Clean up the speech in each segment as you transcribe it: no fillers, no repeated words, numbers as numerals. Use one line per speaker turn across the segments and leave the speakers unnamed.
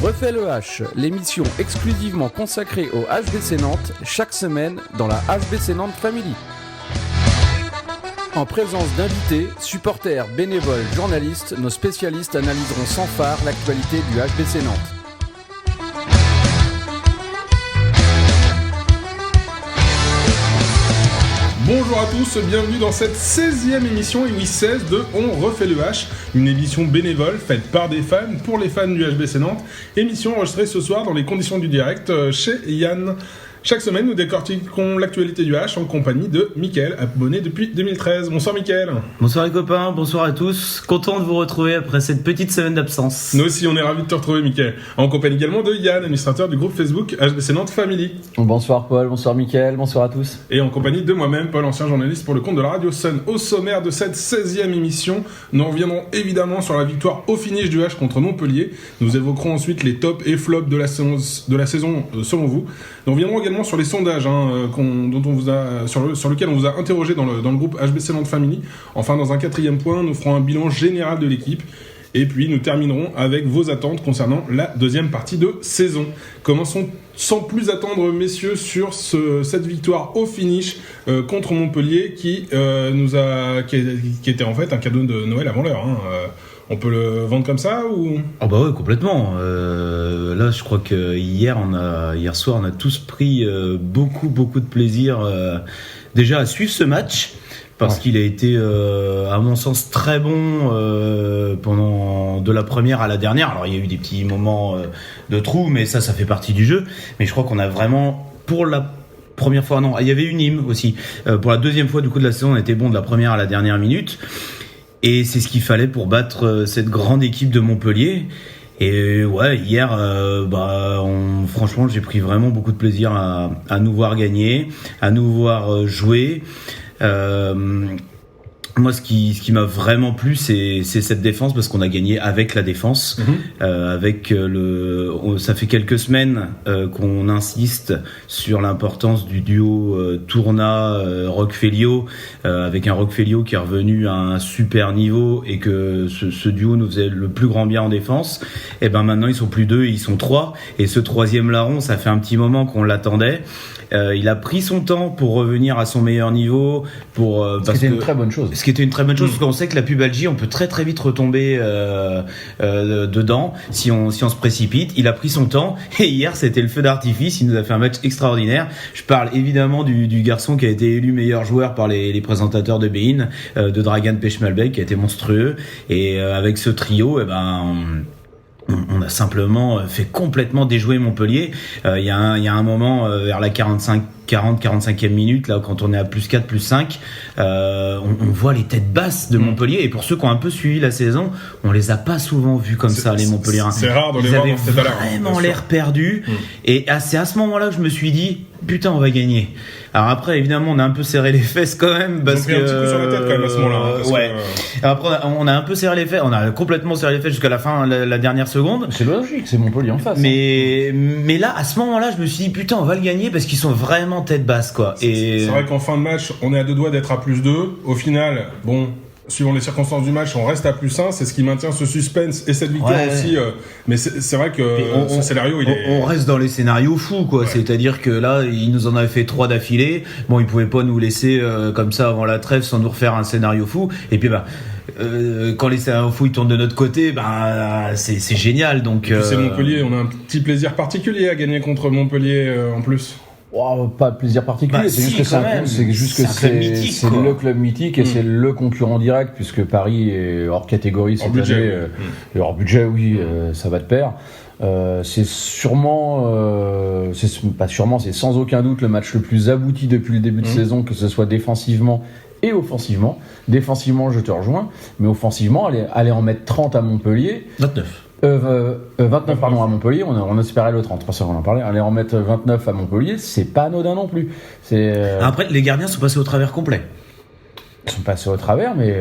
refait le H, l'émission exclusivement consacrée au HBC Nantes, chaque semaine dans la HBC Nantes Family. En présence d'invités, supporters, bénévoles, journalistes, nos spécialistes analyseront sans phare l'actualité du HBC Nantes.
Bonjour à tous, bienvenue dans cette 16e émission, et oui 16 de On refait le H, une émission bénévole faite par des fans pour les fans du HBC Nantes, émission enregistrée ce soir dans les conditions du direct chez Yann. Chaque semaine, nous décortiquons l'actualité du H en compagnie de Mickaël, abonné depuis 2013. Bonsoir Mickaël.
Bonsoir les copains, bonsoir à tous. Content de vous retrouver après cette petite semaine d'absence.
Nous aussi, on est ravis de te retrouver Mickaël. En compagnie également de Yann, administrateur du groupe Facebook HBC Nantes Family.
Bonsoir Paul, bonsoir Mickaël, bonsoir à tous.
Et en compagnie de moi-même, Paul, ancien journaliste pour le compte de la Radio Sun. Au sommaire de cette 16e émission, nous reviendrons évidemment sur la victoire au finish du H contre Montpellier. Nous évoquerons ensuite les tops et flops de la saison selon vous. Nous reviendrons également sur les sondages dont on vous a, sur lequel on vous a interrogé dans le groupe HBC Nantes Family. Enfin, dans un quatrième point, nous ferons un bilan général de l'équipe. Et puis, nous terminerons avec vos attentes concernant la deuxième partie de saison. Commençons sans plus attendre, messieurs, sur cette victoire au finish contre Montpellier qui était en fait un cadeau de Noël avant l'heure. On peut le vendre comme ça ou...
Ah bah ouais, complètement. Là, je crois que hier soir, on a tous pris beaucoup de plaisir déjà à suivre ce match. Parce qu'il a été, à mon sens, très bon pendant de la première à la dernière. Alors, il y a eu des petits moments de trou, mais ça fait partie du jeu. Mais je crois qu'on a vraiment, pour la première fois, non, il y avait une hymne aussi. Pour la deuxième fois du coup de la saison, on était bon de la première à la dernière minute. Et c'est ce qu'il fallait pour battre cette grande équipe de Montpellier. Et ouais, hier, franchement, j'ai pris vraiment beaucoup de plaisir à nous voir gagner, à nous voir jouer. Moi, ce qui m'a vraiment plu, c'est cette défense, parce qu'on a gagné avec la défense, ça fait quelques semaines qu'on insiste sur l'importance du duo Tourna Roquefelio, avec un Roquefelio qui est revenu à un super niveau et que ce duo nous faisait le plus grand bien en défense. Et ben maintenant ils sont plus deux, ils sont trois, et ce troisième larron, ça fait un petit moment qu'on l'attendait. Il a pris son temps pour revenir à son meilleur niveau,
ce qui était une très bonne chose.
Ce qui était une très bonne chose, parce qu'on sait que la pubalgie, on peut très très vite retomber dedans si on se précipite. Il a pris son temps, et hier c'était le feu d'artifice. Il nous a fait un match extraordinaire. Je parle évidemment du garçon qui a été élu meilleur joueur par les présentateurs de Bein, de Dragan Pechmelbeck, qui a été monstrueux. Et avec ce trio, on a simplement fait complètement déjouer Montpellier. Il y a un moment vers la 40-45e minute, là, quand on est à plus 4, plus 5, on voit les têtes basses de Montpellier. Et pour ceux qui ont un peu suivi la saison, on les a pas souvent vus comme ça, les Montpelliérains.
C'est rare de les voir dans cet état-là.
Ils avaient vraiment l'air perdus. Et c'est à ce moment-là que je me suis dit, putain, on va gagner. Alors après, évidemment, on a un peu serré les fesses quand même, parce que...
Ils ont pris un petit coup sur la tête quand même à ce moment-là.
Ouais. Après, on a un peu serré les fesses, on a complètement serré les fesses jusqu'à la fin, la dernière seconde.
C'est logique, c'est Montpellier en face.
Mais là, à ce moment-là, je me suis dit, putain, on va le gagner, parce qu'ils sont vraiment tête basse, quoi.
Et c'est vrai qu'en fin de match, on est à deux doigts d'être à plus 2. Au final, suivant les circonstances du match, on reste à plus 1. C'est ce qui maintient ce suspense et cette victoire aussi. Mais c'est vrai que ce scénario,
on reste dans les scénarios fous, quoi. Ouais. C'est-à-dire que là, il nous en avait fait 3 d'affilée. Bon, il pouvait pas nous laisser comme ça avant la trêve sans nous refaire un scénario fou. Et puis, quand les scénarios fous ils tournent de notre côté, c'est génial. Donc,
c'est Montpellier. On a un petit plaisir particulier à gagner contre Montpellier en plus.
Wow, pas de plaisir particulier, c'est juste que c'est le club mythique et c'est le concurrent direct, puisque Paris est hors catégorie cette année, et hors budget, ça va de pair. C'est sûrement, c'est sans aucun doute le match le plus abouti depuis le début de saison, que ce soit défensivement et offensivement. Défensivement, je te rejoins, mais offensivement, aller en mettre 30 à Montpellier. 29 à Montpellier, on espérait le 30, c'est pour ça qu'on en parlait. Aller en mettre 29 à Montpellier, c'est pas anodin non plus.
Après, les gardiens sont passés au travers complet.
Ils sont passés au travers, mais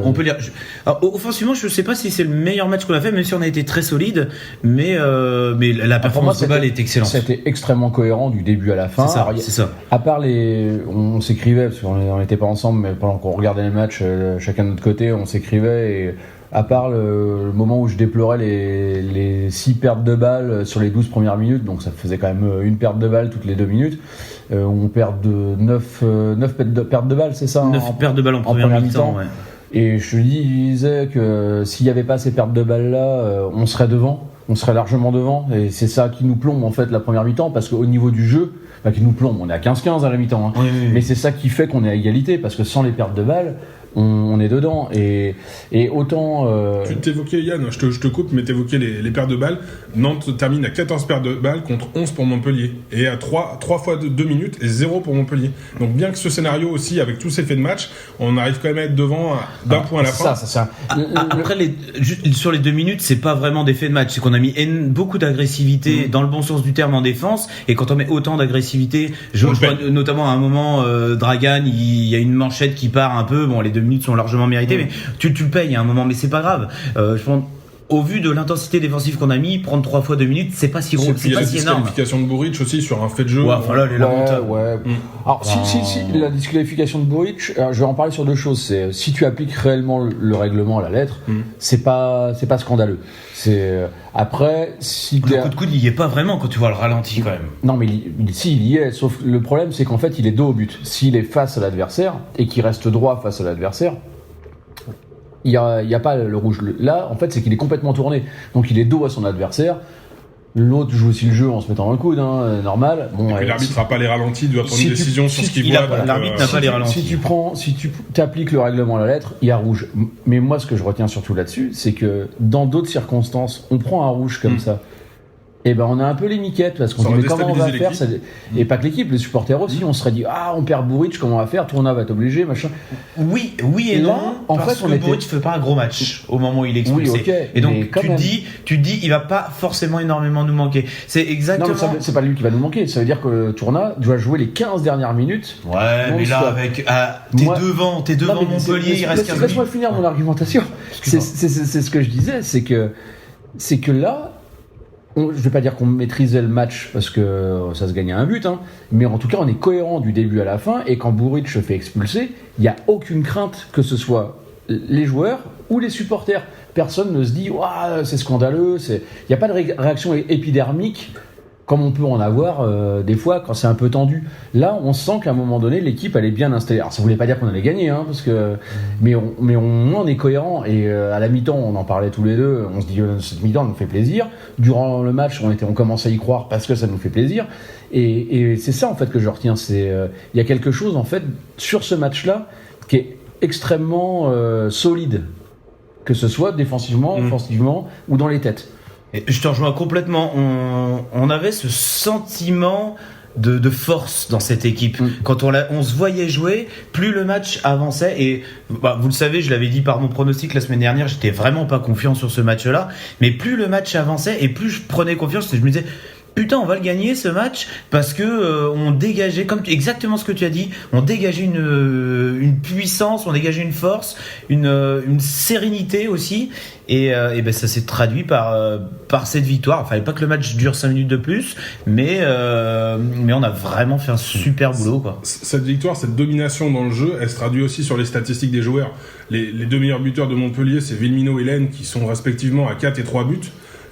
on peut dire. Alors, offensivement, je sais pas si c'est le meilleur match qu'on a fait, même si on a été très solide, mais la performance globale est excellente.
C'était extrêmement cohérent du début à la fin.
C'est ça.
À part on s'écrivait, parce qu'on n'était pas ensemble, mais pendant qu'on regardait les matchs, chacun de notre côté, on s'écrivait, et à part le moment où je déplorais les 6 pertes de balles sur les 12 premières minutes, donc ça faisait quand même une perte de balles toutes les 2 minutes, on perd de 9 pertes de balles, c'est ça?
9 pertes de balles en première mi-temps, ouais.
Et je disais que s'il n'y avait pas ces pertes de balles là, on serait devant, on serait largement devant, et c'est ça qui nous plombe en fait la première mi-temps, parce qu'au niveau du jeu, qui nous plombe, on est à 15-15 à la mi-temps, hein. Oui. Mais c'est ça qui fait qu'on est à égalité, parce que sans les pertes de balles, on est dedans, et autant...
Tu t'évoquais, Yann, je te coupe, mais t'évoquais les pertes de balles. Nantes termine à 14 pertes de balles contre 11 pour Montpellier, et à 3 fois 2 minutes et 0 pour Montpellier. Donc bien que ce scénario aussi, avec tous ces faits de match, on arrive quand même à être devant d'un point à la fin.
Ça. Après, sur les 2 minutes, c'est pas vraiment des faits de match, c'est qu'on a mis beaucoup d'agressivité dans le bon sens du terme en défense, et quand on met autant d'agressivité, je vois notamment à un moment, Dragan, il y a une manchette qui part un peu, bon, les 2 minutes sont largement méritées, mais tu le payes à un moment, mais c'est pas grave. Je pense, au vu de l'intensité défensive qu'on a mis, prendre 3 fois 2 minutes, c'est pas si gros, c'est pas si énorme.
La disqualification de Buric aussi sur un fait de jeu.
Ouais, voilà, les lamentables.
Ouais. Alors, si la disqualification de Buric, je vais en parler sur 2 choses. C'est si tu appliques réellement le règlement à la lettre, c'est pas scandaleux. C'est après si
le coup de coude, il y est pas vraiment quand tu vois le ralenti quand même.
Non, mais il y est. Sauf le problème, c'est qu'en fait, il est dos au but. S'il est face à l'adversaire et qu'il reste droit face à l'adversaire, il y a pas le rouge. Là, en fait, c'est qu'il est complètement tourné. Donc, il est dos à son adversaire. L'autre joue aussi le jeu en se mettant dans le coude, normal.
Bon, et puis l'arbitre n'a pas les ralentis, doit prendre une décision sur ce qu'il voit.
L'arbitre n'a pas les ralentis.
Si tu appliques le règlement à la lettre, il y a rouge. Mais moi, ce que je retiens surtout là-dessus, c'est que dans d'autres circonstances, on prend un rouge comme ça. Et ben on a un peu les miquettes parce qu'on dit mais comment on va faire ça... Et pas que l'équipe, les supporters aussi, on serait dit on perd Buric, comment on va faire, Tourna va être obligé, machin.
Oui et non, en parce fait, que Buric fait pas un gros match au moment où il est expulsé.
Oui, okay,
et donc tu dis il va pas forcément énormément nous manquer. C'est exactement.
Non, mais c'est pas lui qui va nous manquer. Ça veut dire que Tourna doit jouer les 15 dernières minutes.
Ouais, mais là avec t'es devant Montpellier, il reste 15 minutes.
Laisse-moi finir mon argumentation. C'est ce que je disais, c'est que là. Je vais pas dire qu'on maîtrisait le match parce que ça se gagnait à un but, mais en tout cas on est cohérent du début à la fin, et quand Buric se fait expulser, il n'y a aucune crainte que ce soit les joueurs ou les supporters. Personne ne se dit c'est scandaleux, il n'y a pas de réaction épidermique comme on peut en avoir des fois quand c'est un peu tendu. Là, on sent qu'à un moment donné, l'équipe elle est bien installée. Alors ça voulait pas dire qu'on allait gagner, parce que mais on est cohérent, et à la mi-temps, on en parlait tous les deux. On se dit cette mi-temps nous fait plaisir. Durant le match, on commence à y croire parce que ça nous fait plaisir. Et c'est ça en fait que je retiens. C'est il y a quelque chose en fait sur ce match-là qui est extrêmement solide, que ce soit défensivement, offensivement ou dans les têtes.
Je te rejoins complètement. On avait ce sentiment de force dans cette équipe. Quand on se voyait jouer, plus le match avançait, et vous le savez, je l'avais dit par mon pronostic la semaine dernière, j'étais vraiment pas confiant sur ce match-là, mais plus le match avançait et plus je prenais confiance, et je me disais putain, on va le gagner ce match, parce que on dégageait, comme exactement ce que tu as dit, on dégageait une puissance, on dégageait une force, une sérénité aussi, et ça s'est traduit par cette victoire. Il fallait pas que le match dure 5 minutes de plus, mais on a vraiment fait un super boulot, quoi.
Cette victoire, cette domination dans le jeu, elle se traduit aussi sur les statistiques des joueurs. Les 2 meilleurs buteurs de Montpellier, c'est Villemino et Laine, qui sont respectivement à 4 et 3 buts.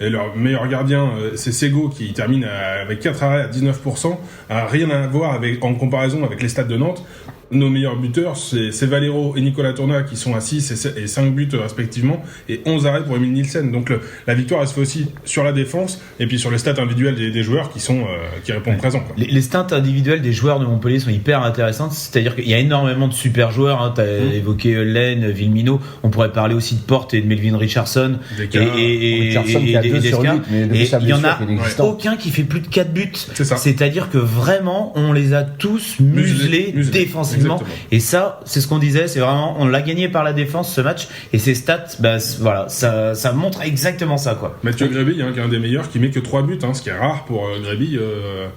Et leur meilleur gardien, c'est Sego, qui termine avec 4 arrêts à 19%, rien à voir en comparaison avec les stats de Nantes. Nos meilleurs buteurs, c'est Valero et Nicolas Tourna, qui sont à 6 et 5 buts respectivement, et 11 arrêts pour Emile Nielsen. Donc la victoire, elle se fait aussi sur la défense, et puis sur les stats individuelles des joueurs qui répondent présents, quoi.
Les stats individuelles des joueurs de Montpellier sont hyper intéressantes, c'est-à-dire qu'il y a énormément de super joueurs, t'as évoqué Laine, Villemino, on pourrait parler aussi de Porte et de Melvin Richardson,
et qui a 2 sur 8, mais
et il y en a aucun qui fait plus de 4 buts. C'est-à-dire que vraiment on les a tous muselés défensivement. Exactement. Et ça, c'est ce qu'on disait, c'est vraiment, on l'a gagné par la défense ce match, et ces stats, voilà, ça montre exactement ça, quoi.
Mathieu Gréby, qui est un des meilleurs, qui met que 3 buts, ce qui est rare pour Gréby.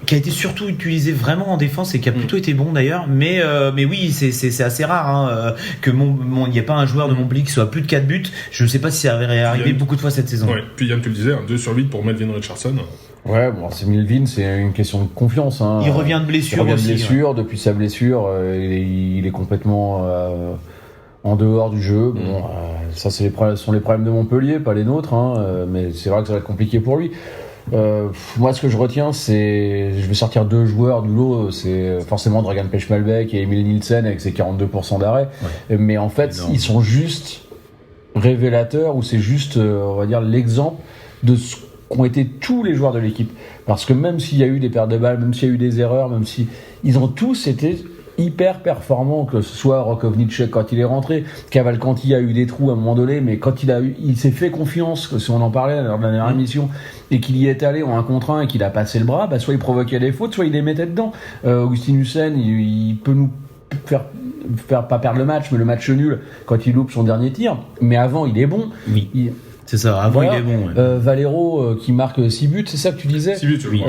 Qui a été surtout utilisé vraiment en défense, et qui a plutôt été bon d'ailleurs, mais oui, c'est assez rare, que il n'y ait pas un joueur de Montpellier qui soit à plus de 4 buts. Je ne sais pas si ça avait arrivé beaucoup de fois cette saison.
Ouais. Puis Yann, tu le disais, 2 sur 8 pour Melvin Richardson.
Ouais, c'est Melvin, c'est une question de confiance.
Il revient de blessure.
Depuis sa blessure, il est complètement en dehors du jeu. Bon, ça sont les problèmes de Montpellier, pas les nôtres, mais c'est vrai que ça va être compliqué pour lui. Moi, ce que je retiens, c'est, je vais sortir 2 joueurs du lot, c'est forcément Dragan Pechmalbek et Emil Nielsen avec ses 42% d'arrêt. Ouais. Mais en fait, ils sont juste révélateurs, ou c'est juste, on va dire, l'exemple de ce qu'ont été tous les joueurs de l'équipe. Parce que même s'il y a eu des pertes de balles, même s'il y a eu des erreurs, même si ils ont tous été hyper performant, que ce soit Rokovnicek quand il est rentré, Cavalcanti a eu des trous à un moment donné, mais quand il s'est fait confiance, si on en parlait lors de la dernière émission, et qu'il y est allé en 1 contre 1 et qu'il a passé le bras, soit il provoquait des fautes, soit il les mettait dedans. Augustin Hussein, il peut nous faire pas perdre le match, mais le match nul quand il loupe son dernier tir, mais avant il est bon.
Oui. C'est ça, avant il est bon. Ouais.
Valero qui marque 6 buts, c'est ça que tu disais ?
6 buts, oui.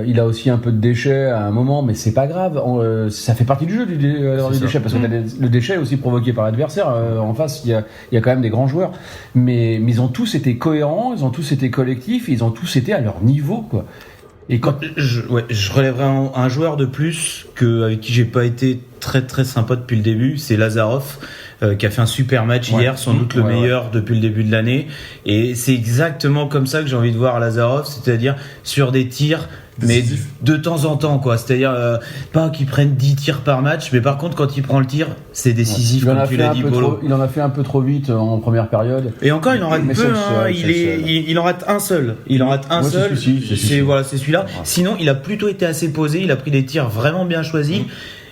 Il a aussi un peu de déchets à un moment, mais c'est pas grave. Ça fait partie du jeu, les déchets, parce que le déchet est aussi provoqué par l'adversaire. En face, il y a quand même des grands joueurs. Mais ils ont tous été cohérents, ils ont tous été collectifs, ils ont tous été à leur niveau, quoi.
Et quand je relèverai un joueur de plus avec qui j'ai pas été très très sympa depuis le début, c'est Lazarov. Qui a fait un super match hier, sans doute le meilleur depuis le début de l'année. Et c'est exactement comme ça que j'ai envie de voir Lazarov, c'est-à-dire sur des tirs, décisif. Mais de temps en temps, quoi. C'est-à-dire pas qu'il prenne 10 tirs par match, mais par contre, quand il prend le tir, c'est décisif, comme tu l'as dit, Polo.
Il en a fait un peu trop vite en première période.
Et encore, il en rate peu. Il en rate un seul. Il en rate un seul. C'est celui-là. Ouais. Sinon, il a plutôt été assez posé. Il a pris des tirs vraiment bien choisis.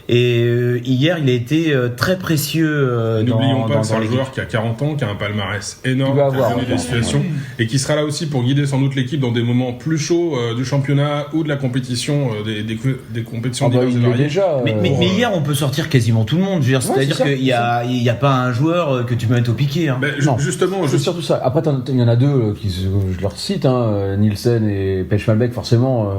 Et hier, il a été très précieux.
N'oublions pas que c'est un joueur qui a 40 ans, qui a un palmarès énorme, qui a connu des situations, et qui sera là aussi pour guider sans doute l'équipe dans des moments plus chauds du championnat ou de la compétition, des compétitions diverses et variées.
Mais hier, on peut sortir quasiment tout le monde. Je veux dire, c'est-à-dire qu'il y a pas un joueur que tu peux mettre au piqué. Hein.
Justement,
c'est surtout ça. Après, il y en a 2 je leur cite, Nielsen et Pechmalbek, forcément,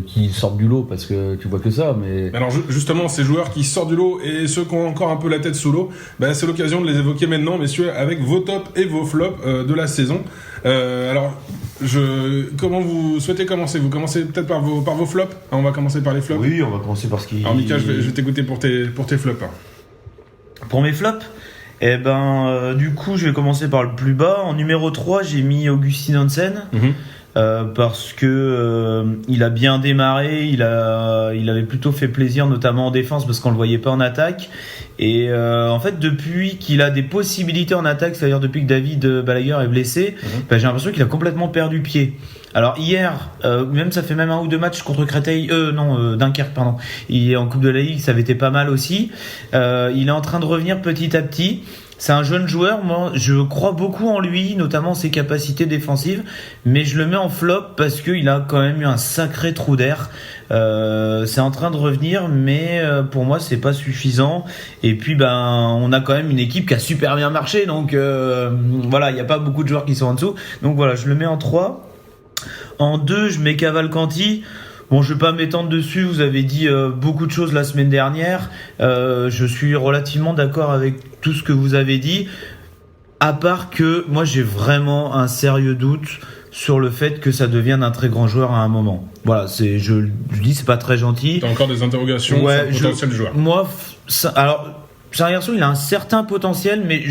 qui sortent du lot parce que tu vois que ça. Mais
alors justement, ces joueurs qui sortent du lot et ceux qui ont encore un peu la tête sous l'eau, c'est l'occasion de les évoquer maintenant, messieurs, avec vos tops et vos flops de la saison. Alors, comment vous souhaitez commencer ? Vous commencez peut-être par vos flops. On va commencer par les flops.
Oui, on va commencer par ce qui...
Alors Mika, je vais t'écouter pour tes flops.
Pour mes flops ? Du coup, je vais commencer par le plus bas. En numéro 3, j'ai mis Augustin Hansen. Parce que il a bien démarré, il avait plutôt fait plaisir, notamment en défense, parce qu'on le voyait pas en attaque. Et en fait, depuis qu'il a des possibilités en attaque, c'est-à-dire depuis que David Balaguer est blessé, j'ai l'impression qu'il a complètement perdu pied. Alors hier, ça fait même 1 ou 2 matchs contre Créteil, Dunkerque, pardon. Il est en Coupe de la Ligue, ça avait été pas mal aussi. Il est en train de revenir petit à petit. C'est un jeune joueur, moi je crois beaucoup en lui, notamment ses capacités défensives, mais je le mets en flop parce qu'il a quand même eu un sacré trou d'air. C'est en train de revenir, mais pour moi c'est pas suffisant. Et puis on a quand même une équipe qui a super bien marché, donc voilà, il n'y a pas beaucoup de joueurs qui sont en dessous. Donc voilà, je le mets en 3. En 2, je mets Cavalcanti. Bon, je vais pas m'étendre dessus, vous avez dit beaucoup de choses la semaine dernière. Je suis relativement d'accord avec tout ce que vous avez dit, à part que moi j'ai vraiment un sérieux doute sur le fait que ça devienne un très grand joueur à un moment. Voilà, je dis c'est pas très gentil.
T'as encore des interrogations sur le potentiel du joueur.
Moi, c'est un garçon, il a un certain potentiel, mais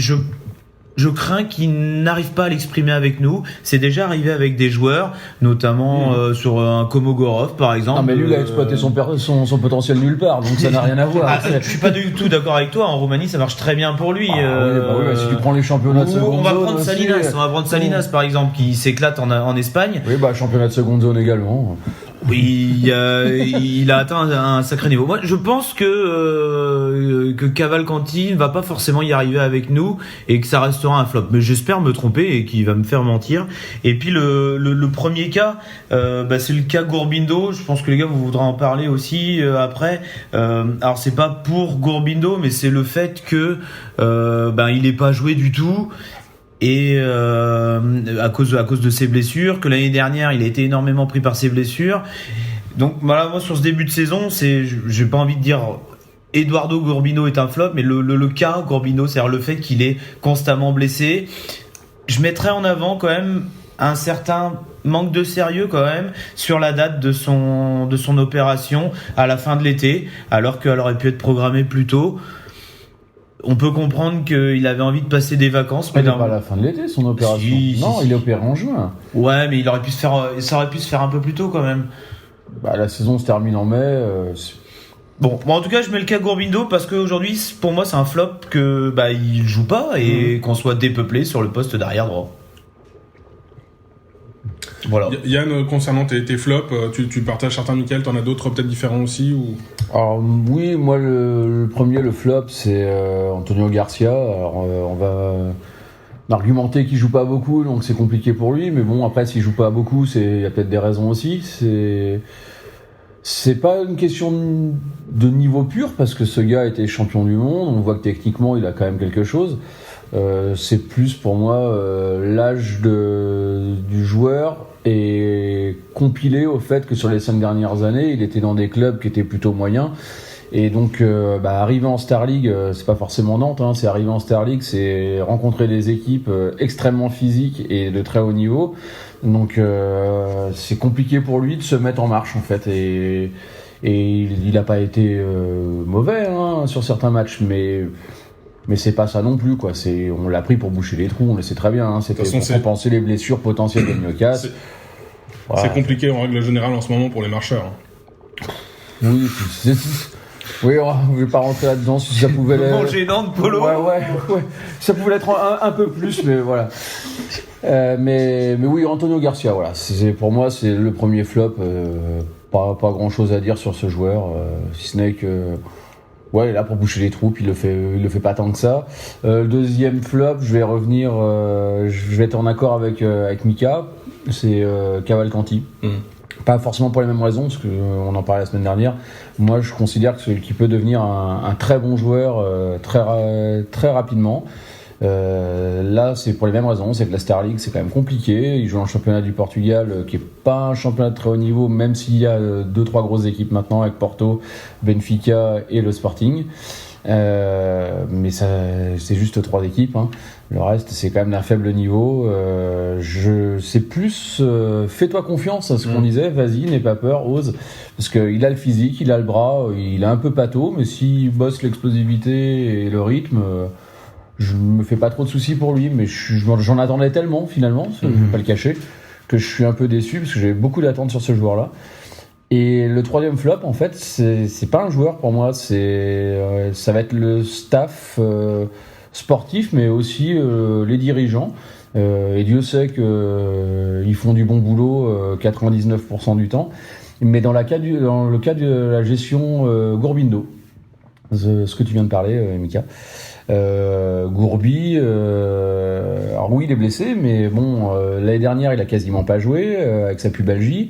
je crains qu'il n'arrive pas à l'exprimer avec nous. C'est déjà arrivé avec des joueurs, notamment sur un Komogorov par exemple.
Non mais lui il a exploité son potentiel nulle part, donc ça n'a rien à voir.
Je suis pas du tout d'accord avec toi. En Roumanie ça marche très bien pour lui.
Si tu prends les championnats de seconde zone,
on va prendre Salinas par exemple qui s'éclate en Espagne.
Oui, championnat de seconde zone également.
Oui, il a atteint un sacré niveau. Moi, je pense que Cavalcanti ne va pas forcément y arriver avec nous et que ça restera un flop. Mais j'espère me tromper et qu'il va me faire mentir. Et puis le premier cas, c'est le cas Gourbindo. Je pense que les gars vous voudrez en parler aussi après. Alors c'est pas pour Gourbindo, mais c'est le fait que il n'est pas joué du tout. Et à cause de ses blessures, que l'année dernière il a été énormément pris par ses blessures. Donc voilà, moi sur ce début de saison, j'ai pas envie de dire Eduardo Gourbindo est un flop, mais le cas Gourbindo, c'est-à-dire le fait qu'il est constamment blessé. Je mettrais en avant quand même un certain manque de sérieux quand même sur la date de son opération à la fin de l'été, alors qu'elle aurait pu être programmée plus tôt. On peut comprendre qu'il avait envie de passer des vacances,
mais pas à la fin de l'été son opération. Si, il est opéré en juin.
Ouais, mais ça aurait pu se faire un peu plus tôt quand même.
La saison se termine en mai.
Bon, en tout cas, je mets le cas Gourbindo parce qu'aujourd'hui, pour moi, c'est un flop que il joue pas et qu'on soit dépeuplé sur le poste d'arrière droit. Voilà.
Yann, concernant tes flops, tu partages certains, Mickaël, t'en as d'autres peut-être différents aussi ou...
Alors oui, moi le premier, le flop, c'est Antonio Garcia. Alors on va argumenter qu'il joue pas beaucoup, donc c'est compliqué pour lui, mais bon, après s'il joue pas beaucoup, il y a peut-être des raisons aussi. C'est pas une question de niveau pur, parce que ce gars était champion du monde, on voit que techniquement il a quand même quelque chose. C'est plus pour moi l'âge du joueur est compilé au fait que sur les 5 dernières années, il était dans des clubs qui étaient plutôt moyens. Et donc, arriver en Star League, c'est pas forcément Nantes, c'est arriver en Star League, c'est rencontrer des équipes extrêmement physiques et de très haut niveau. Donc, c'est compliqué pour lui de se mettre en marche, en fait. Et il a pas été mauvais sur certains matchs, mais c'est pas ça non plus, quoi. On l'a pris pour boucher les trous, on le sait très bien. C'était pour compenser les blessures potentielles de Newcastle.
C'est compliqué en règle générale en ce moment pour les marcheurs.
Oui, oui, je vais pas rentrer là-dedans si ça pouvait
l'être. Gênant de Polo.
Ouais. Ça pouvait l'être un peu plus, mais voilà. Mais oui, Antonio Garcia, voilà. Pour moi, c'est le premier flop. Pas grand-chose à dire sur ce joueur, si ce n'est que. Ouais, il est là pour boucher les trous, il le fait pas tant que ça. Le deuxième flop, je vais revenir, je vais être en accord avec Mika, c'est Cavalcanti. Pas forcément pour les mêmes raisons, parce qu'on en parlait la semaine dernière. Moi, je considère qu'il peut devenir un très bon joueur très rapidement. Là, c'est pour les mêmes raisons, c'est que la Star League, c'est quand même compliqué. Il joue en championnat du Portugal, qui est pas un championnat de très haut niveau, même s'il y a 2-3 grosses équipes maintenant avec Porto, Benfica et le Sporting. Mais c'est juste 3 équipes. Le reste, c'est quand même d'un faible niveau. C'est plus fais-toi confiance à ce qu'on disait. Vas-y, n'aie pas peur, ose, parce qu'il a le physique, il a le bras, il est un peu pâteau, mais s'il bosse l'explosivité et le rythme. Je me fais pas trop de soucis pour lui, mais j'en attendais tellement finalement, je vais pas le cacher, que je suis un peu déçu parce que j'avais beaucoup d'attentes sur ce joueur-là. Et le troisième flop, en fait, c'est pas un joueur pour moi, ça va être le staff sportif, mais aussi les dirigeants. Et Dieu sait qu'ils font du bon boulot 99% du temps. Mais dans le cas de la gestion Gourbindo, ce que tu viens de parler, Mika. Gourbi, alors oui, il est blessé, mais bon, l'année dernière, il a quasiment pas joué avec sa pubalgie.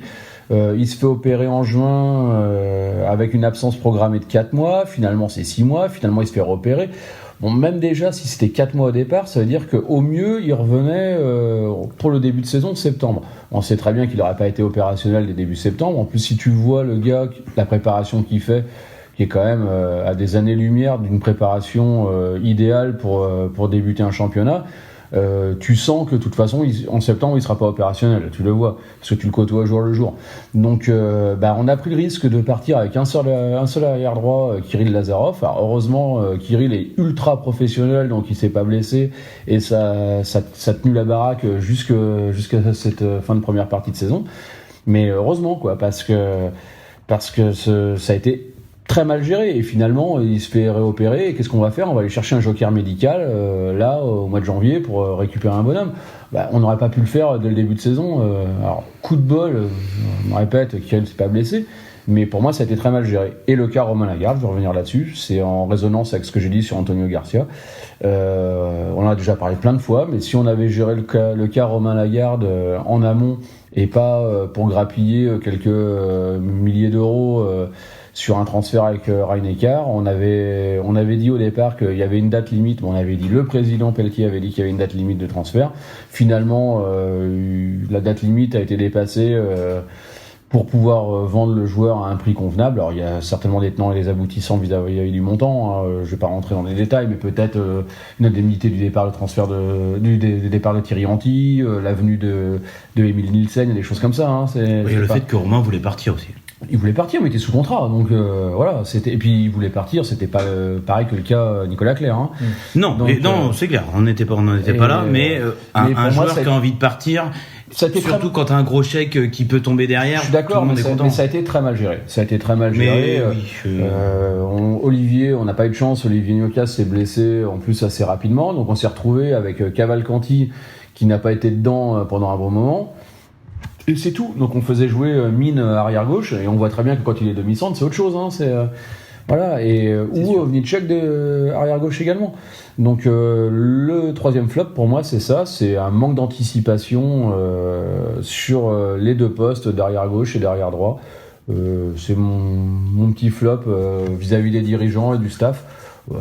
Il se fait opérer en juin avec une absence programmée de 4 mois. Finalement, c'est 6 mois. Finalement, il se fait repérer. Bon, même déjà, si c'était 4 mois au départ, ça veut dire qu'au mieux, il revenait pour le début de saison de septembre. On sait très bien qu'il n'aurait pas été opérationnel dès début septembre. En plus, si tu vois le gars, la préparation qu'il fait, qui est quand même à des années-lumière d'une préparation idéale pour débuter un championnat, tu sens que de toute façon, en septembre, il sera pas opérationnel. Tu le vois, parce que tu le côtoies jour le jour. Donc, on a pris le risque de partir avec un seul arrière droit, Kirill Lazarov. Alors, heureusement, Kirill est ultra professionnel, donc il s'est pas blessé, et ça a tenu la baraque jusqu'à cette fin de première partie de saison. Mais heureusement, quoi, parce que ça a été très mal géré, et finalement il se fait réopérer, et qu'est-ce qu'on va faire? On va aller chercher un joker médical là au mois de janvier pour récupérer un bonhomme. On n'aurait pas pu le faire dès le début de saison. Alors coup de bol, je me répète, Kirill s'est pas blessé, mais pour moi ça a été très mal géré. Et le cas Romain Lagarde, je vais revenir là-dessus, c'est en résonance avec ce que j'ai dit sur Antonio Garcia. On en a déjà parlé plein de fois, mais si on avait géré le cas Romain Lagarde en amont, et pas pour grappiller quelques milliers d'euros sur un transfert avec Rhein-Neckar, on avait dit au départ qu'il y avait une date limite, mais on avait dit, le président Pelletier avait dit qu'il y avait une date limite de transfert. Finalement, la date limite a été dépassée pour pouvoir vendre le joueur à un prix convenable. Alors il y a certainement des tenants et des aboutissants vis-à-vis du montant, je vais pas rentrer dans les détails, mais peut-être une indemnité du départ, le transfert du départ de Thierry Anti, l'avenue de Emile Nielsen, et des choses comme ça.
Et le fait que Romain voulait partir aussi.
Il voulait partir, mais il était sous contrat, donc voilà. Et puis il voulait partir, c'était pas pareil que le cas Nicolas Clerc. Hein.
Non, donc, c'est clair, on n'en était pas là, mais un joueur qui a envie de partir. Surtout quand t'as un gros chèque qui peut tomber derrière.
Je suis d'accord, mais ça a été très mal géré. Olivier, on n'a pas eu de chance. Olivier Gnocca s'est blessé en plus assez rapidement, donc on s'est retrouvé avec Cavalcanti qui n'a pas été dedans pendant un bon moment. Et c'est tout. Donc on faisait jouer Mine arrière gauche et on voit très bien que quand il est demi-centre, c'est autre chose. Hein. Voilà. Ou Vnicek arrière gauche également. Donc le troisième flop pour moi c'est ça, c'est un manque d'anticipation sur les deux postes d'arrière gauche et d'arrière droit. C'est mon petit flop vis-à-vis des dirigeants et du staff.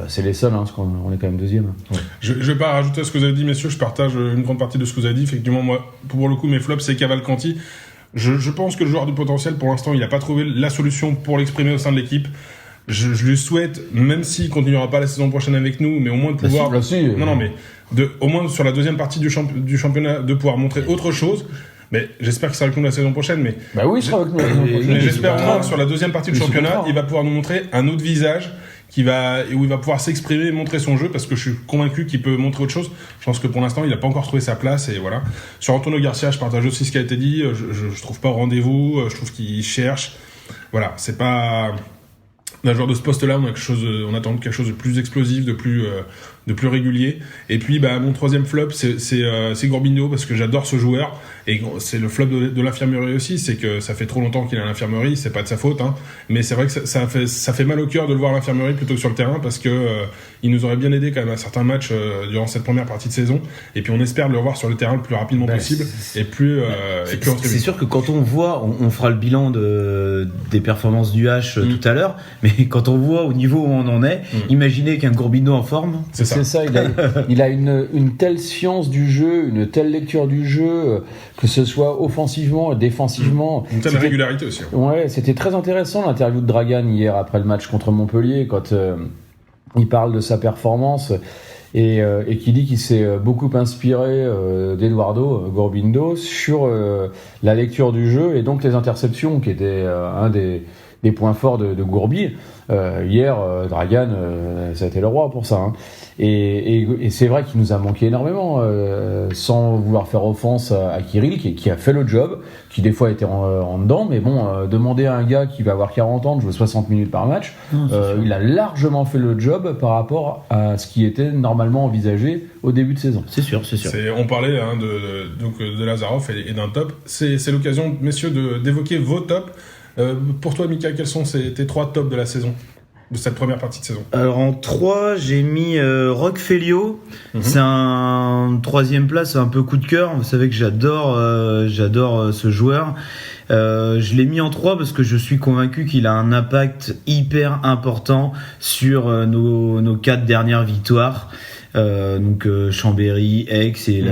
C'est les seuls, parce qu'on est quand même deuxième. Ouais.
Je vais pas rajouter à ce que vous avez dit, messieurs, je partage une grande partie de ce que vous avez dit. Effectivement, moi, pour le coup, mes flops, c'est Cavalcanti. Je pense que le joueur du potentiel, pour l'instant, il n'a pas trouvé la solution pour l'exprimer au sein de l'équipe. Je lui souhaite, même s'il continuera pas la saison prochaine avec nous, mais au moins de pouvoir... au moins sur la deuxième partie du championnat, de pouvoir montrer autre chose. Mais j'espère qu'il sera avec nous la saison prochaine. Mais
oui, il sera avec nous la saison prochaine.
Mais j'espère au moins sur la deuxième partie du championnat, il va pouvoir nous montrer un autre visage où il va pouvoir s'exprimer, montrer son jeu, parce que je suis convaincu qu'il peut montrer autre chose. Je pense que pour l'instant, il n'a pas encore trouvé sa place, et voilà. Sur Antonio Garcia, je partage aussi ce qui a été dit. Je trouve pas au rendez-vous. Je trouve qu'il cherche. Voilà, c'est pas d'un joueur de ce poste-là. On attend quelque chose de plus explosif, de plus régulier. Et puis, mon troisième flop, c'est Gorbino, parce que j'adore ce joueur. Et c'est le flop de l'infirmerie aussi, c'est que ça fait trop longtemps qu'il est à l'infirmerie, c'est pas de sa faute, hein. Mais c'est vrai que ça fait mal au cœur de le voir à l'infirmerie plutôt que sur le terrain, parce que il nous aurait bien aidé quand même à certains matchs durant cette première partie de saison. Et puis on espère le revoir sur le terrain le plus rapidement possible et plus
c'est sûr que quand on voit, on fera le bilan des performances du H tout à l'heure, mais quand on voit au niveau où on en est, imaginez qu'un Gorbino en forme.
C'est ça. Il a une telle science du jeu, une telle lecture du jeu, que ce soit offensivement, défensivement.
Une telle régularité aussi.
Ouais, c'était très intéressant l'interview de Dragan hier après le match contre Montpellier, quand il parle de sa performance et qui dit qu'il s'est beaucoup inspiré d'Eduardo Gorbindo sur la lecture du jeu et donc les interceptions, qui étaient un des points forts de Gourbi. Hier, Dragan, ça a été le roi pour ça. Hein. Et c'est vrai qu'il nous a manqué énormément, sans vouloir faire offense à Kirill, qui a fait le job, qui des fois était en dedans, mais bon, demander à un gars qui va avoir 40 ans de jouer 60 minutes par match, il a largement fait le job par rapport à ce qui était normalement envisagé au début de saison.
C'est sûr.
On parlait de Lazarov et d'un top. C'est l'occasion, messieurs, d'évoquer vos tops. Pour toi, Mika, quels sont tes 3 tops de la saison, de cette première partie de saison?
Alors en 3, j'ai mis Roque Félio. C'est un 3e place, un peu coup de cœur. Vous savez que j'adore ce joueur. Je l'ai mis en 3 parce que je suis convaincu qu'il a un impact hyper important sur nos 4 dernières victoires. Chambéry, Aix et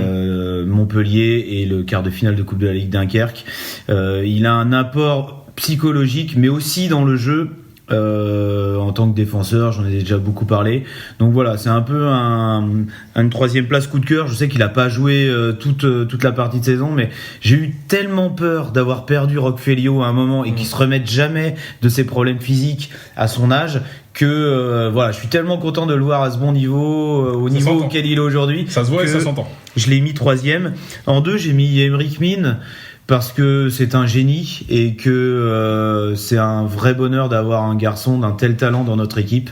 Montpellier et le quart de finale de Coupe de la Ligue Dunkerque. Il a un apport psychologique, mais aussi dans le jeu. En tant que défenseur, j'en ai déjà beaucoup parlé. Donc voilà, c'est un peu une 3e place coup de cœur. Je sais qu'il a pas joué toute la partie de saison, mais j'ai eu tellement peur d'avoir perdu Roque Félio à un moment et qu'il se remette jamais de ses problèmes physiques à son âge que je suis tellement content de le voir à ce bon niveau, au niveau auquel il est aujourd'hui.
Ça se voit et ça s'entend.
Je l'ai mis 3e. En 2, j'ai mis Aymeric Mine, parce que c'est un génie et que c'est un vrai bonheur d'avoir un garçon d'un tel talent dans notre équipe.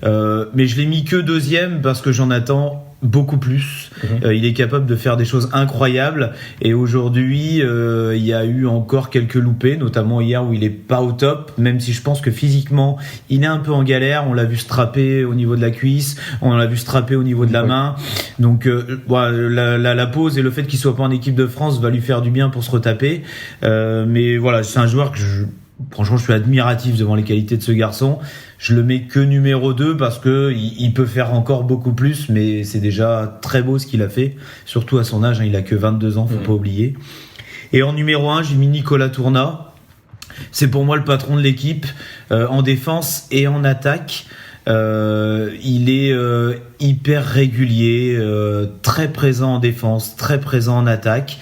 Mais je l'ai mis que 2e parce que j'en attends beaucoup plus. Il est capable de faire des choses incroyables et aujourd'hui il y a eu encore quelques loupés, notamment hier où il est pas au top, même si je pense que physiquement il est un peu en galère. On l'a vu strapper au niveau de la cuisse, on l'a vu strapper au niveau de la main, donc la pause et le fait qu'il soit pas en équipe de France va lui faire du bien pour se retaper, mais voilà, c'est un joueur que franchement je suis admiratif devant les qualités de ce garçon. Je le mets que numéro 2 parce que il peut faire encore beaucoup plus, mais c'est déjà très beau ce qu'il a fait, surtout à son âge, hein, il a que 22 ans, faut pas oublier. Et en numéro 1, j'ai mis Nicolas Tourna. C'est pour moi le patron de l'équipe, en défense et en attaque. Il est hyper régulier, très présent en défense, très présent en attaque.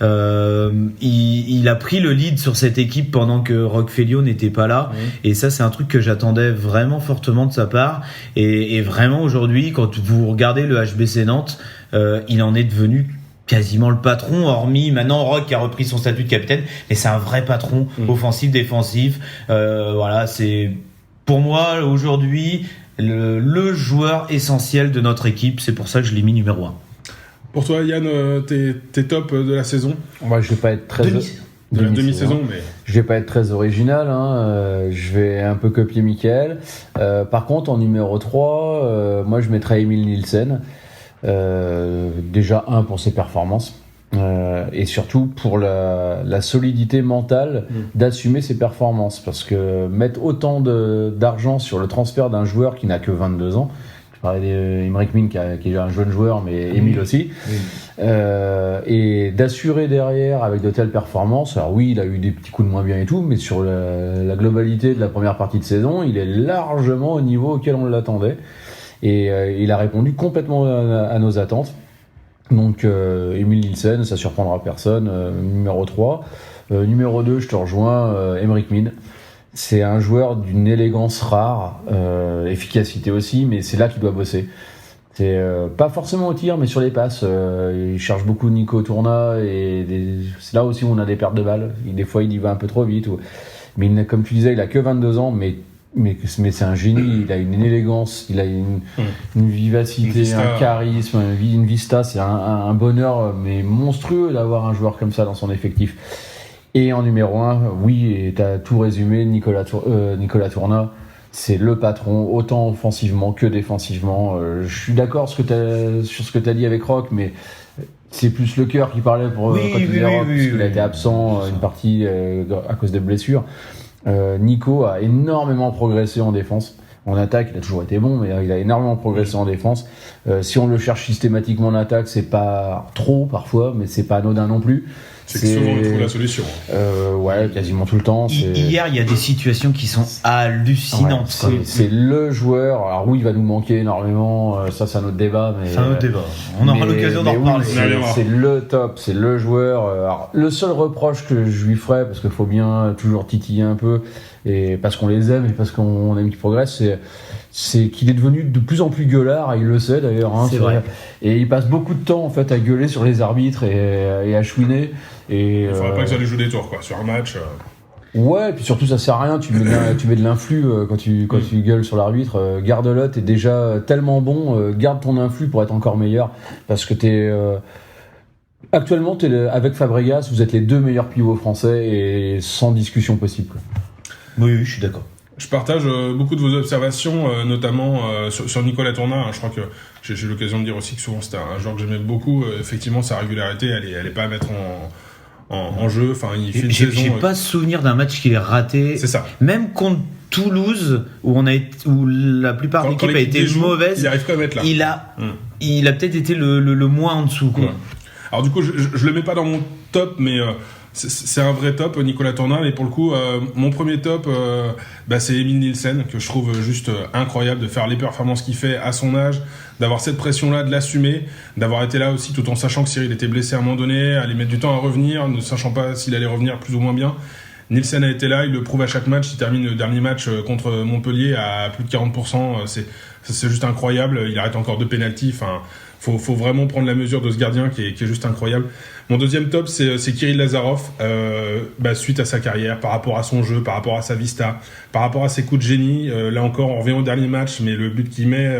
Il a pris le lead sur cette équipe pendant que Roque Félio n'était pas là, et ça c'est un truc que j'attendais vraiment fortement de sa part, et vraiment aujourd'hui quand vous regardez le HBC Nantes, il en est devenu quasiment le patron, hormis maintenant Roque qui a repris son statut de capitaine, mais c'est un vrai patron offensif, défensif. Voilà, c'est pour moi aujourd'hui le joueur essentiel de notre équipe. C'est pour ça que je l'ai mis numéro 1.
Pour toi, Yann, tes tops de la saison?
Moi, je vais pas être très
de la demi-saison, mais
je vais pas être très original. Je vais un peu copier Mickaël. Par contre, en numéro 3, moi, je mettrais Emil Nielsen. Déjà pour ses performances et surtout pour la solidité mentale d'assumer ses performances, parce que mettre autant d'argent sur le transfert d'un joueur qui n'a que 22 ans, je parlais d'Imric Min qui est déjà un jeune joueur, mais Emile aussi, et d'assurer derrière avec de telles performances. Alors oui, il a eu des petits coups de moins bien et tout, mais sur la globalité de la première partie de saison, il est largement au niveau auquel on l'attendait. Et il a répondu complètement à nos attentes. Donc Emil Nielsen, ça surprendra personne, numéro 3. Numéro 2, je te rejoins, Emric Min. C'est un joueur d'une élégance rare, efficacité aussi, mais c'est là qu'il doit bosser. C'est pas forcément au tir, mais sur les passes. Il cherche beaucoup Nico Tourna, et c'est là aussi où on a des pertes de balles. Des fois, il y va un peu trop vite. Mais comme tu disais, il a que 22 ans, mais c'est un génie. Il a une élégance, il a une vivacité, un charisme, une vista. C'est un bonheur mais monstrueux d'avoir un joueur comme ça dans son effectif. Et en numéro 1, oui, et t'as tout résumé, Nicolas Tourna, c'est le patron, autant offensivement que défensivement. Je suis d'accord sur ce que t'as dit avec Roque, mais c'est plus le cœur qui parlait quand il disait Roque, parce qu'il a été absent une partie à cause des blessures. Nico a énormément progressé en défense. En attaque, il a toujours été bon, mais il a énormément progressé en défense. Si on le cherche systématiquement en attaque, c'est pas trop parfois, mais c'est pas anodin non plus.
C'est que souvent on trouve la solution.
Ouais, quasiment tout le temps.
Hier, il y a des situations qui sont hallucinantes.
Ouais, c'est le joueur. Alors oui, il va nous manquer énormément. Ça, c'est un autre débat. Mais
c'est un autre débat. On aura l'occasion d'en reparler.
C'est le top, c'est le joueur. Alors, le seul reproche que je lui ferais, parce qu'il faut bien toujours titiller un peu, et parce qu'on les aime et parce qu'on aime qu'il progresse, c'est qu'il est devenu de plus en plus gueulard, et il le sait d'ailleurs.
C'est vrai.
Et il passe beaucoup de temps en fait à gueuler sur les arbitres et à chouiner.
Il faudrait pas que ça lui joue des tours, quoi, sur un match.
Ouais, et puis surtout ça sert à rien. Tu mets de l'influx quand tu gueules sur l'arbitre. Garde-le, t'es déjà tellement bon. Garde ton influx pour être encore meilleur, parce que actuellement avec Fabregas, vous êtes les 2 meilleurs pivots français et sans discussion possible.
Oui, je suis d'accord.
Je partage beaucoup de vos observations, notamment sur Nicolas Tourna. Je crois que j'ai eu l'occasion de dire aussi que souvent c'était un joueur que j'aimais beaucoup. Effectivement, sa régularité, elle est pas à mettre en jeu. Enfin, il fait une saison.
J'ai pas souvenir d'un match qu'il ait raté.
C'est ça.
Même contre Toulouse, où la plupart de l'équipe a été mauvaise,
il arrive quand même à être là.
Il a peut-être été le moins en dessous, quoi.
Alors du coup, je le mets pas dans mon top, mais c'est un vrai top, Nicolas Tourna. Et pour le coup, mon premier top, c'est Emil Nielsen, que je trouve juste incroyable de faire les performances qu'il fait à son âge, d'avoir cette pression-là, de l'assumer, d'avoir été là aussi tout en sachant que Cyril était blessé à un moment donné, aller mettre du temps à revenir, ne sachant pas s'il allait revenir plus ou moins bien. Nielsen a été là, il le prouve à chaque match. Il termine le dernier match contre Montpellier à plus de 40%. C'est juste incroyable. Il arrête encore 2 pénaltys. Enfin, faut vraiment prendre la mesure de ce gardien qui est juste incroyable. Mon deuxième top, c'est Kirill Lazarov, suite à sa carrière, par rapport à son jeu, par rapport à sa vista, par rapport à ses coups de génie. Là encore, on revient au dernier match, mais le but qu'il met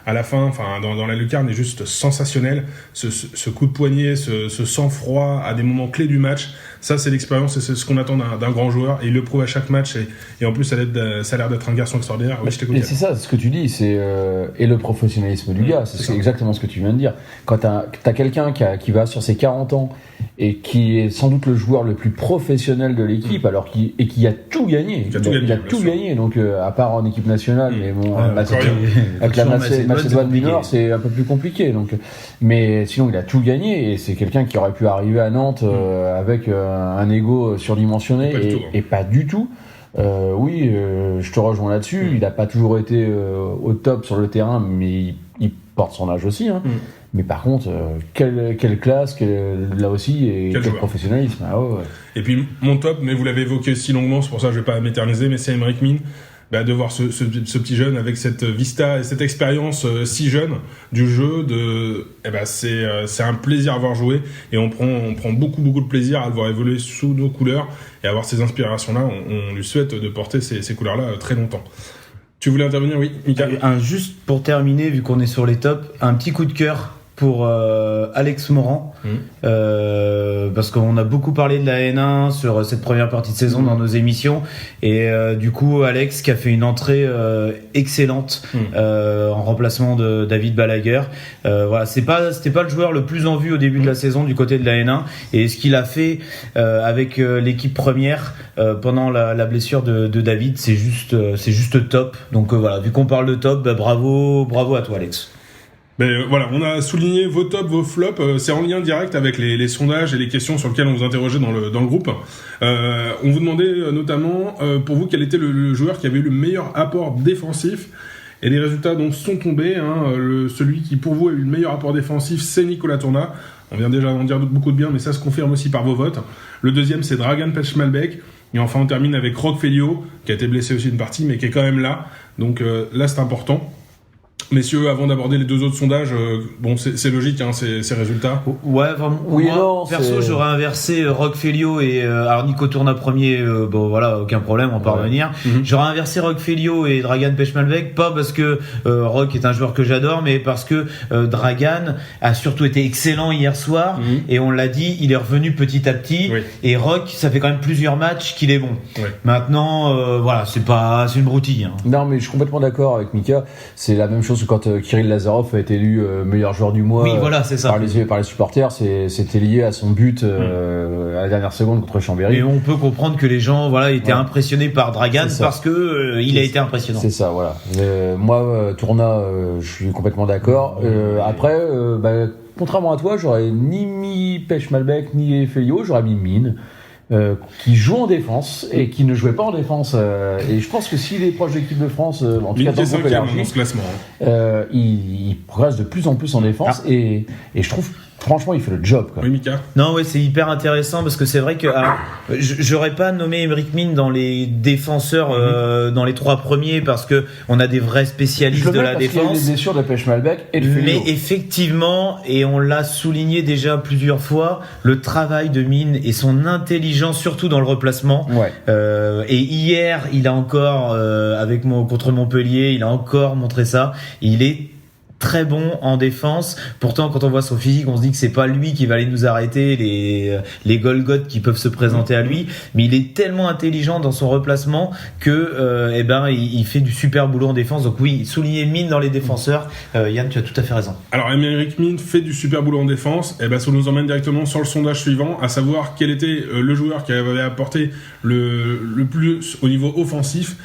à la fin, dans la lucarne, est juste sensationnel. Ce coup de poignet, ce sang-froid à des moments clés du match, ça c'est l'expérience et c'est ce qu'on attend d'un grand joueur, et il le prouve à chaque match, et en plus ça a l'air d'être un garçon extraordinaire. Oui, je t'écoute.
Et c'est ça, ce que tu dis, c'est et le professionnalisme du gars, c'est exactement ce que tu viens de dire. Quand t'as quelqu'un qui va sur ses 40 ans et qui est sans doute le joueur le plus professionnel de l'équipe, alors qui a tout gagné. Il a tout gagné, donc à part en équipe nationale, mais bon, avec la Macédoine du Nord, c'est un peu plus compliqué. Donc, mais sinon, il a tout gagné, et c'est quelqu'un qui aurait pu arriver à Nantes avec un ego surdimensionné, et pas du tout. Je te rejoins là-dessus. Il n'a pas toujours été au top sur le terrain, mais il porte son âge aussi. Mais par contre, quelle classe, là aussi, et quel professionnalisme. Ah ouais.
Et puis mon top, mais vous l'avez évoqué si longuement, c'est pour ça que je vais pas m'éterniser, mais c'est Aymeric Mine. De voir ce petit jeune avec cette vista et cette expérience si jeune du jeu, c'est un plaisir à voir jouer, et on prend beaucoup de plaisir à le voir évoluer sous nos couleurs et avoir ces inspirations-là. On lui souhaite de porter ces couleurs-là très longtemps. Tu voulais intervenir, oui, Mika?
Juste pour terminer, vu qu'on est sur les tops, un petit coup de cœur pour Alex Morand, parce qu'on a beaucoup parlé de la N1 sur cette première partie de saison dans nos émissions, et du coup Alex qui a fait une entrée excellente en remplacement de David Balaguer. Voilà, c'était pas le joueur le plus en vue au début de la saison du côté de la N1, et ce qu'il a fait avec l'équipe première pendant la blessure de David, c'est juste top. Donc voilà, vu qu'on parle de top, bravo à toi Alex.
Voilà, on a souligné vos tops, vos flops. C'est en lien direct avec les sondages et les questions sur lesquelles on vous interrogeait dans le groupe. On vous demandait notamment pour vous quel était le joueur qui avait eu le meilleur apport défensif. Et les résultats donc sont tombés. Celui qui pour vous a eu le meilleur apport défensif, c'est Nicolas Tourna. On vient déjà d'en dire beaucoup de bien, mais ça se confirme aussi par vos votes. Le deuxième, c'est Dragan Pechmalbek. Et enfin, on termine avec Roch Félio, qui a été blessé aussi une partie, mais qui est quand même là. Donc là, c'est important. Messieurs, avant d'aborder les deux autres sondages, c'est logique, ces résultats.
Ouais, perso, j'aurais inversé Roch Félio et alors Nico Tourna premier. Aucun problème, on peut revenir. J'aurais inversé Roch Félio et Dragan Pechmalbek, pas parce que Roch est un joueur que j'adore, mais parce que Dragan a surtout été excellent hier soir, et on l'a dit, il est revenu petit à petit. Oui. Et Roch, ça fait quand même plusieurs matchs qu'il est bon. Oui. Maintenant, c'est une broutille.
Non, mais je suis complètement d'accord avec Mika. C'est la même chose quand Kirill Lazarov a été élu meilleur joueur du mois par les supporters, c'était lié à son but à la dernière seconde contre Chambéry.
Et on peut comprendre que les gens étaient impressionnés par Dragan parce que il a été impressionnant.
C'est ça, voilà. Moi, Tourna, je suis complètement d'accord. Après, contrairement à toi, j'aurais ni mis Pechmalbek ni Félio, j'aurais mis Mine. Qui joue en défense et qui ne jouait pas en défense, et je pense que s'il est proche de l'équipe de France, en tout cas dans le élargi, il progresse de plus en plus en défense, et je trouve franchement il fait le job, quoi.
Oui, Mika.
Non, c'est hyper intéressant parce que c'est vrai que j'aurais pas nommé Aymeric Mine dans les défenseurs dans les trois premiers parce que on a des vrais spécialistes de la défense. Il y a
les blessures de Pechmalbek et de Félio.
Mais effectivement, et on l'a souligné déjà plusieurs fois, le travail de Mine et son intelligence, surtout dans le replacement. Ouais. Et hier, il a encore contre Montpellier, il a encore montré ça. Il est très bon en défense. Pourtant, quand on voit son physique, on se dit que c'est pas lui qui va aller nous arrêter les Golgoth qui peuvent se présenter à lui. Mais il est tellement intelligent dans son replacement que il fait du super boulot en défense. Donc oui, souligner Mine dans les défenseurs. Yann, tu as tout à fait raison.
Alors, Aymeric Mine fait du super boulot en défense. Ça nous emmène directement sur le sondage suivant, à savoir quel était le joueur qui avait apporté le plus au niveau offensif.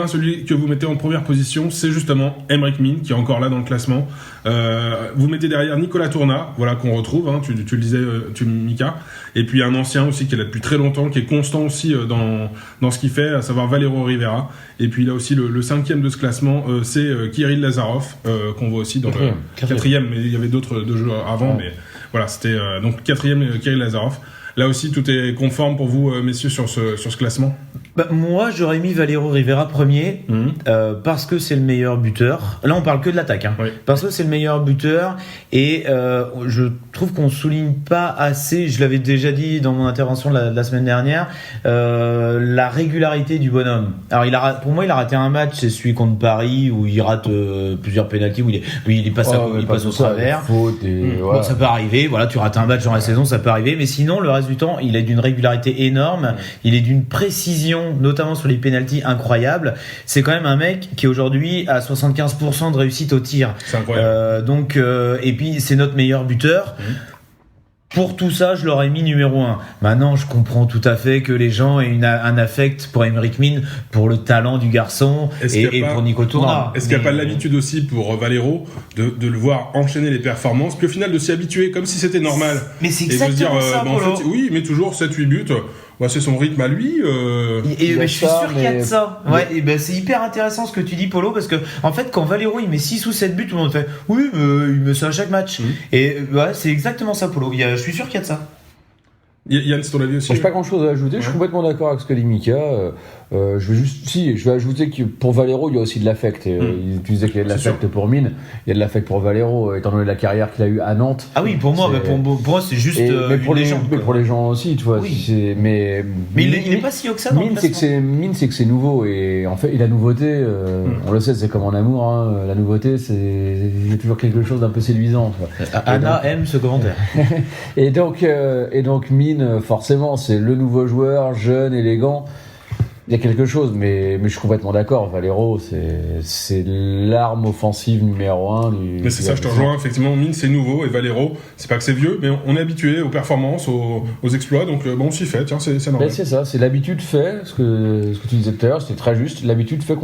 Celui que vous mettez en première position, c'est justement Aymeric Mine, qui est encore là dans le classement. Vous mettez derrière Nicolas Tourna, qu'on retrouve, tu le disais, Mika. Et puis un ancien aussi qui est là depuis très longtemps, qui est constant aussi dans ce qu'il fait, à savoir Valero Rivera. Et puis là aussi, le cinquième de ce classement, c'est Kirill Lazarov, qu'on voit aussi dans le quatrième, mais il y avait d'autres joueurs avant. Mais voilà, c'était donc quatrième Kirill Lazarov. Là aussi, tout est conforme pour vous, messieurs, sur ce classement.
Moi, j'aurais mis Valero Rivera premier parce que c'est le meilleur buteur. Là, on parle que de l'attaque, oui. Parce que c'est le meilleur buteur, et je trouve qu'on souligne pas assez. Je l'avais déjà dit dans mon intervention de la semaine dernière, la régularité du bonhomme. Alors, pour moi, il a raté un match, c'est celui contre Paris où il rate plusieurs pénaltys où il passe au travers. Bon, ça peut arriver. Voilà, tu rates un match dans la saison, ça peut arriver. Mais sinon, le reste du temps, il est d'une régularité énorme. Il est d'une précision, notamment sur les pénaltys, incroyable. C'est quand même un mec qui aujourd'hui a 75% de réussite au tir.
C'est incroyable.
Et puis c'est notre meilleur buteur. Pour tout ça, je l'aurais mis numéro 1. Maintenant, je comprends tout à fait que les gens aient un affect pour Aymeric Mine, pour le talent du garçon, et pour Nico Tourna.
Est-ce qu'il n'y a pas l'habitude aussi pour Valero de le voir enchaîner les performances, puis au final de s'y habituer comme si c'était normal,
mais c'est exactement ça,
oui, mais toujours 7-8 buts. c'est son rythme à lui.
Je suis sûr qu'il y a de ça. Ouais, et ben c'est hyper intéressant ce que tu dis, Polo, parce que en fait, quand Valero il met 6 ou 7 buts, tout le monde fait oui, il met ça à chaque match. Et ouais, c'est exactement ça, Polo. Je suis sûr qu'il y a de ça.
Yann, c'est ton avis aussi?
J'ai pas grand chose à ajouter, je suis complètement d'accord avec ce que dit Mika. Je vais ajouter que pour Valero, il y a aussi de l'affect. Tu disais qu'il y a de l'affect pour Mine, il y a de l'affect pour Valero, étant donné la carrière qu'il a eue à Nantes.
Ah oui, pour moi, pour moi c'est juste
mais pour les gens. Mais pour les gens aussi, tu vois.
Oui.
Mais
il est pas si haut que ça.
Mine, c'est que c'est nouveau, et en fait, la nouveauté, on le sait, c'est comme en amour, hein, la nouveauté, il y a toujours quelque chose d'un peu séduisant.
Anna aime ce commentaire.
et donc Mine, forcément, c'est le nouveau joueur, jeune, élégant. Il y a quelque chose, mais je suis complètement d'accord. Valero, c'est l'arme offensive numéro 1.
Mais c'est ça, je te rejoins. Effectivement, Mine, c'est nouveau, et Valero, c'est pas que c'est vieux, mais on est habitué aux performances, aux exploits, donc on s'y fait. Tiens, c'est normal.
Ben, c'est ça, c'est l'habitude fait. Ce que tu disais tout à l'heure, c'était très juste. L'habitude fait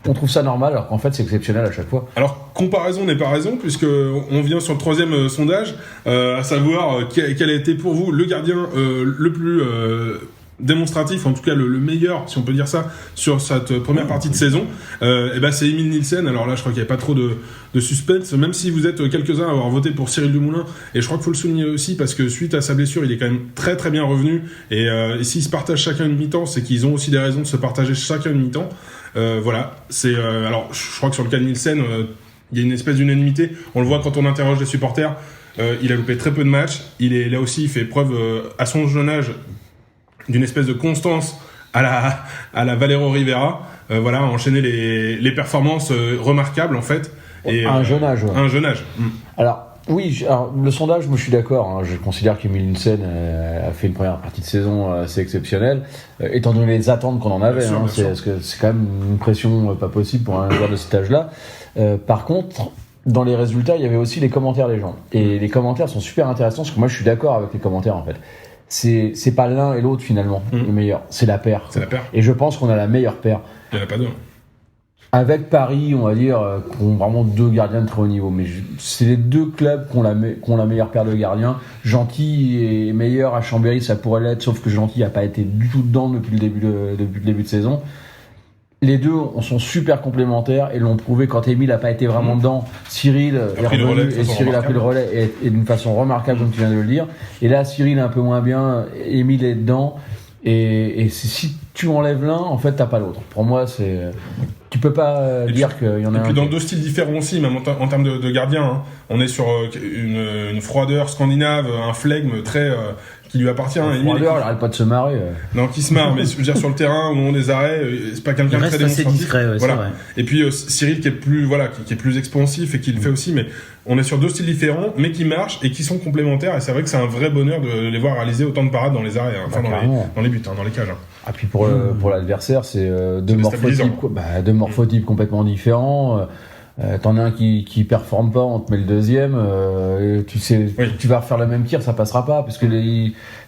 on trouve ça normal, alors qu'en fait c'est exceptionnel à chaque fois.
Alors, comparaison n'est pas raison, puisque on vient sur le 3e sondage, à savoir quel a été pour vous le gardien le plus démonstratif, en tout cas le meilleur, si on peut dire ça, sur cette première partie de saison. C'est Emile Nielsen. Alors là, je crois qu'il n'y avait pas trop de suspense, même si vous êtes quelques-uns à avoir voté pour Cyril Dumoulin, et je crois qu'il faut le souligner aussi, parce que suite à sa blessure, il est quand même très très bien revenu, et s'ils se partagent chacun une mi-temps, c'est qu'ils ont aussi des raisons de se partager chacun une mi-temps. Voilà, alors je crois que sur le cas de Nielsen, il y a une espèce d'unanimité. On le voit quand on interroge les supporters. Il a loupé très peu de matchs. Là aussi, il fait preuve à son jeune âge d'une espèce de constance à la Valero Rivera. Voilà, enchaîner les performances remarquables en fait. Et
un jeune âge. Ouais.
Un jeune âge.
Alors oui, le sondage, moi je suis d'accord. Hein, je considère qu'Emile Nielsen a fait une première partie de saison assez exceptionnelle, étant donné les attentes qu'on en avait. Bien sûr. Parce que c'est quand même une pression pas possible pour un joueur de cet âge-là. Par contre, dans les résultats, il y avait aussi les commentaires des gens. Et les commentaires sont super intéressants, parce que moi je suis d'accord avec les commentaires en fait. C'est pas l'un et l'autre finalement le meilleur, c'est la paire.
C'est la paire.
Et je pense qu'on a la meilleure paire.
Il n'y en a pas deux.
Avec Paris, on va dire, qui ont vraiment 2 gardiens de très haut niveau. Mais c'est les 2 clubs qui ont la meilleure paire de gardiens. Gentil est meilleur à Chambéry, ça pourrait l'être, sauf que Gentil n'a pas été du tout dedans depuis le début de saison. Les deux sont super complémentaires et l'ont prouvé quand Émile n'a pas été vraiment dedans. Cyril est revenu et Cyril a pris le relais et d'une façon remarquable, comme tu viens de le dire. Et là, Cyril est un peu moins bien, Émile est dedans. Et si tu enlèves l'un, en fait, t'as pas l'autre. Pour moi, tu peux pas dire qu'il y en a un.
Et puis dans 2 styles différents aussi, même en termes de gardien. Hein. On est sur une froideur scandinave, un flegme très qui lui appartient.
Une froideur, il arrête pas de se marrer.
Non, qui se marre, mais je veux dire sur le terrain, au moment des arrêts, c'est pas quelqu'un de très démonstratif.
Discret, ouais,
voilà.
C'est vrai.
Et puis Cyril qui est plus expansif et qui le fait aussi, mais on est sur 2 styles différents, mais qui marchent et qui sont complémentaires. Et c'est vrai que c'est un vrai bonheur de les voir réaliser autant de parades dans les arrêts, dans les buts, dans les cages.
Ah, puis pour l'adversaire, c'est deux morphotypes complètement différents. T'en as un qui performe pas, on te met le deuxième. Tu vas refaire le même tir, ça passera pas, parce que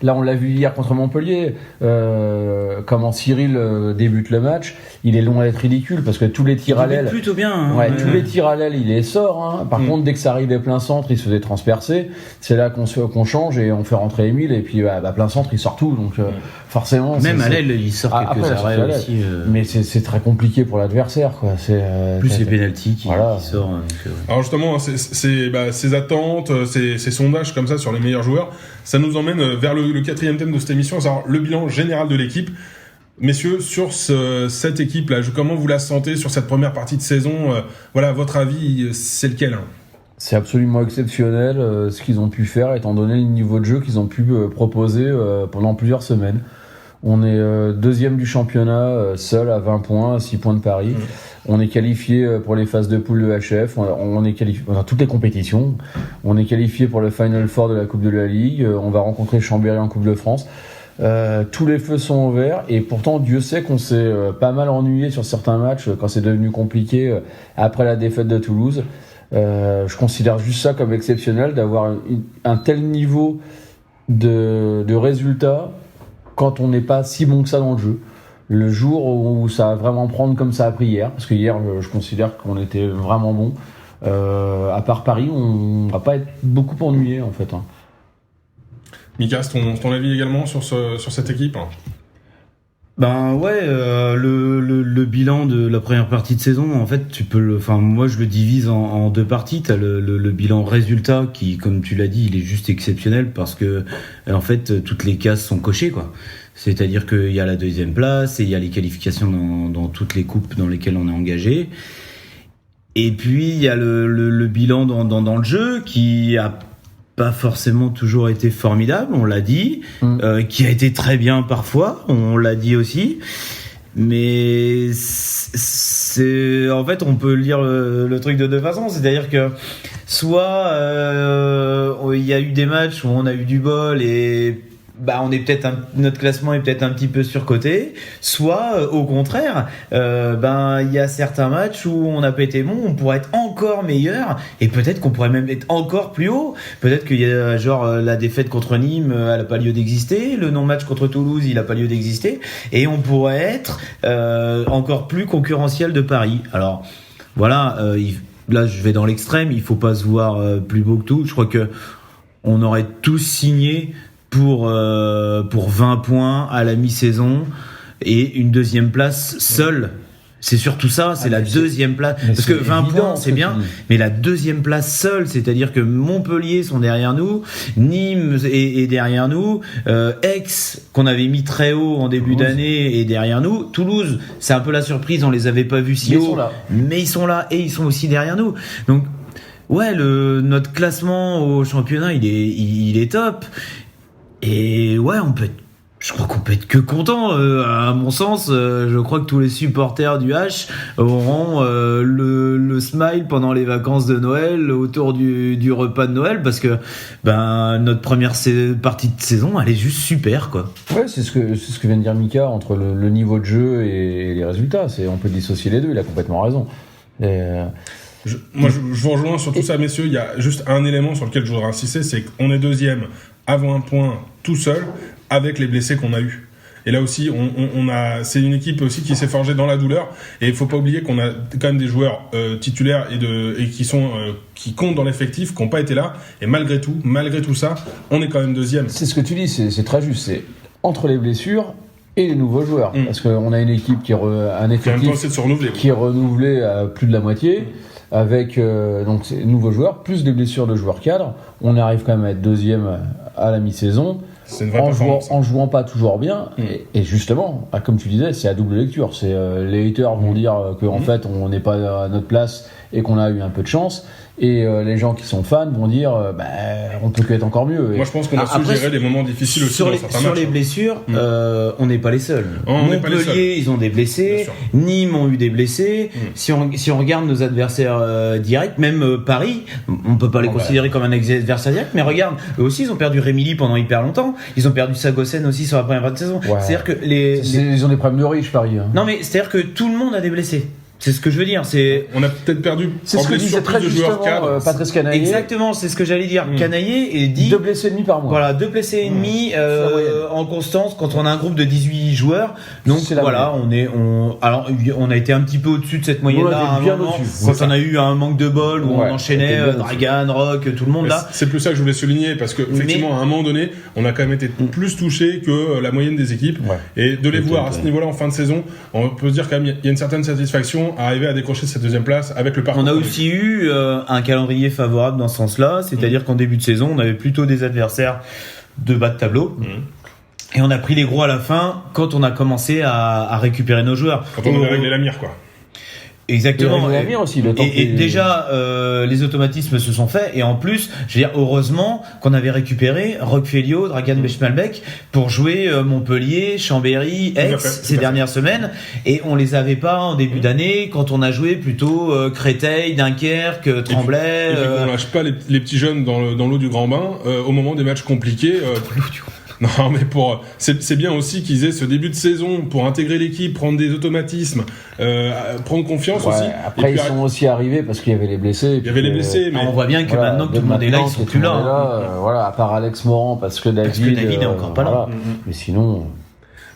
là on l'a vu hier contre Montpellier. Comment Cyril débute le match, il est loin d'être ridicule, parce que tous les tirs à l'aile,
plutôt bien. Hein,
tous les tirs à l'aile, il les sort. Hein. Par contre, dès que ça arrivait plein centre, il se faisait transpercer. C'est là qu'on change et on fait rentrer Émile, et puis plein centre, il sort tout. Donc forcément,
même à l'aile, il sort quelques arrêts aussi.
Mais c'est très compliqué pour l'adversaire, quoi.
Plus les pénaltys qui sort.
Alors justement, ces attentes, ces sondages comme ça sur les meilleurs joueurs, ça nous emmène vers le 4e thème de cette émission, à savoir le bilan général de l'équipe. Messieurs, sur cette équipe-là, comment vous la sentez sur cette première partie de saison? Voilà, votre avis, c'est lequel?
C'est absolument exceptionnel ce qu'ils ont pu faire, étant donné le niveau de jeu qu'ils ont pu proposer pendant plusieurs semaines. On est 2e du championnat, seul à 20 points, à 6 points de Paris. On est qualifié pour les phases de poule de HF, on est qualifié dans toutes les compétitions. On est qualifié pour le Final Four de la Coupe de la Ligue, on va rencontrer Chambéry en Coupe de France. Tous les feux sont ouverts, et pourtant Dieu sait qu'on s'est pas mal ennuyé sur certains matchs quand c'est devenu compliqué après la défaite de Toulouse. Je considère juste ça comme exceptionnel d'avoir un tel niveau de résultats quand on n'est pas si bon que ça dans le jeu. Le jour où ça va vraiment prendre comme ça a pris hier, parce que hier je considère qu'on était vraiment bon, à part Paris, on va pas être beaucoup ennuyé en fait. Hein.
Mika, ton avis également sur cette équipe?
Ben ouais, le bilan de la première partie de saison, en fait, moi je le divise en deux parties. T'as le bilan résultat qui, comme tu l'as dit, il est juste exceptionnel parce que en fait toutes les cases sont cochées, quoi. C'est-à-dire qu'il y a la 2e place et il y a les qualifications dans toutes les coupes dans lesquelles on est engagé. Et puis il y a le bilan dans le jeu qui a pas forcément toujours été formidable, on l'a dit, qui a été très bien parfois, on l'a dit aussi, mais c'est en fait on peut lire le truc de deux façons, c'est-à-dire que soit il y a eu des matchs où on a eu du bol et on est peut-être notre classement est peut-être un petit peu surcoté, soit au contraire, il y a certains matchs où on n'a pas été bon, on pourrait être encore meilleur et peut-être qu'on pourrait même être encore plus haut. Peut-être qu'il y a la défaite contre Nîmes, elle a pas lieu d'exister, le non-match contre Toulouse, il a pas lieu d'exister et on pourrait être encore plus concurrentiel de Paris. Alors voilà, là je vais dans l'extrême, il faut pas se voir plus beau que tout. Je crois que on aurait tous signé pour 20 points à la mi-saison et une 2e place seule. C'est surtout ça, c'est la 2e place. Parce que 20 points, c'est bien, mais la 2e place seule, c'est-à-dire que Montpellier sont derrière nous, Nîmes est derrière nous, Aix, qu'on avait mis très haut en début d'année, est derrière nous. Toulouse, c'est un peu la surprise, on les avait pas vus si haut, mais ils sont là et ils sont aussi derrière nous. Donc, ouais, notre classement au championnat, il est top. Et ouais, je crois qu'on peut être que content. À mon sens, je crois que tous les supporters du H auront le smile pendant les vacances de Noël autour du repas de Noël parce que notre première partie de saison, elle est juste super, quoi.
Ouais, c'est ce que vient de dire Mika entre le niveau de jeu et les résultats. On peut dissocier les deux. Il a complètement raison.
Je vous rejoins sur tout ça, messieurs. Il y a juste un élément sur lequel je voudrais insister, c'est qu'on est 2e avant un point tout seul avec les blessés qu'on a eus. Et là aussi, c'est une équipe aussi qui s'est forgée dans la douleur. Et il faut pas oublier qu'on a quand même des joueurs titulaires et qui comptent dans l'effectif, qui n'ont pas été là. Et malgré tout ça, on est quand même 2e.
C'est ce que tu dis, c'est très juste. C'est entre les blessures et les nouveaux joueurs. Parce qu'on a une équipe un effectif qui est renouvelé à plus de la moitié. Avec donc ces nouveaux joueurs, plus des blessures de joueurs cadres, on arrive quand même à être 2e à la mi-saison,
c'est une vraie performance.
En jouant pas toujours bien, et justement, comme tu disais, c'est à double lecture. Les haters vont dire qu'en fait on n'est pas à notre place et qu'on a eu un peu de chance, et les gens qui sont fans vont dire on peut que être encore mieux.
Moi je pense qu'on a su gérer des moments difficiles aussi dans certains matchs.
Sur les blessures, on n'est pas les seuls. Montpellier, ils ont des blessés, Nîmes ont eu des blessés. Si on regarde nos adversaires directs, même Paris, on peut pas les considérer comme un adversaire direct, mais regarde, eux aussi ils ont perdu Rémilly pendant hyper longtemps, ils ont perdu Sagosen aussi sur la première partie de saison.
Ouais.
C'est-à-dire que
ils ont des problèmes de riches, Paris.
Non mais c'est-à-dire que tout le monde a des blessés. C'est ce que je veux dire.
On a peut-être perdu.
C'est ce que disait très justement Patrice Canaillé.
Exactement, c'est ce que j'allais dire. Canaillé dit
2 blessés et demi par mois.
Voilà, 2 blessés et demi en constance quand on a un groupe de 18 joueurs. Donc voilà, alors on a été un petit peu au-dessus de cette moyenne là quand on a eu un manque de bol où on enchaînait Dragan, Rock, tout le monde là.
C'est plus ça que je voulais souligner parce que effectivement à un moment donné, on a quand même été plus touché que la moyenne des équipes et de les voir à ce niveau-là en fin de saison, on peut se dire quand même il y a une certaine satisfaction à arriver à décrocher cette 2e place avec le parcours.
On a aussi eu un calendrier favorable dans ce sens-là, c'est-à-dire qu'en début de saison, on avait plutôt des adversaires de bas de tableau. Et on a pris les gros à la fin quand on a commencé à récupérer nos joueurs.
Quand on avait réglé la mire, quoi.
Exactement.
Et aussi,
et déjà, les automatismes se sont faits. Et en plus, je veux dire, heureusement qu'on avait récupéré Roch Félio, Dragan Bechmalbek pour jouer Montpellier, Chambéry, Aix ces dernières semaines. Et on les avait pas en début d'année quand on a joué plutôt Créteil, Dunkerque, Tremblay.
Et puis on lâche pas les petits jeunes dans l'eau du grand bain au moment des matchs compliqués. Non, mais c'est bien aussi qu'ils aient ce début de saison pour intégrer l'équipe, prendre des automatismes, prendre confiance aussi.
Après, ils sont aussi arrivés parce qu'il y avait les blessés.
Il y avait les blessés, mais
on voit bien que maintenant que tout le monde est là, ils sont plus là.
Voilà, à part Alex Morand parce que David
est encore pas là.
Mais sinon.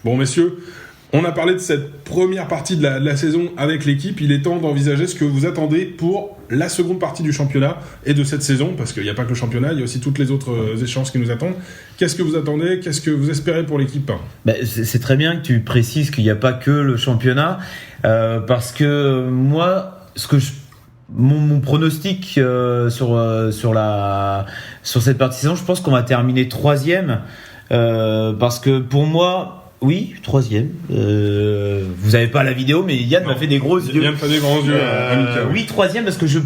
Bon, messieurs. On a parlé de cette première partie de la saison avec l'équipe. Il est temps d'envisager ce que vous attendez pour la seconde partie du championnat et de cette saison, parce qu'il n'y a pas que le championnat, il y a aussi toutes les autres échéances qui nous attendent. Qu'est-ce que vous attendez ? Qu'est-ce que vous espérez pour l'équipe ?
C'est très bien que tu précises qu'il n'y a pas que le championnat, parce que moi, mon pronostic sur cette partie de saison, je pense qu'on va terminer 3e, parce que pour moi, oui, 3e. Vous n'avez pas la vidéo, mais Yann m'a fait des gros yeux.
Yann fait des grands yeux.
Oui, 3e, parce que je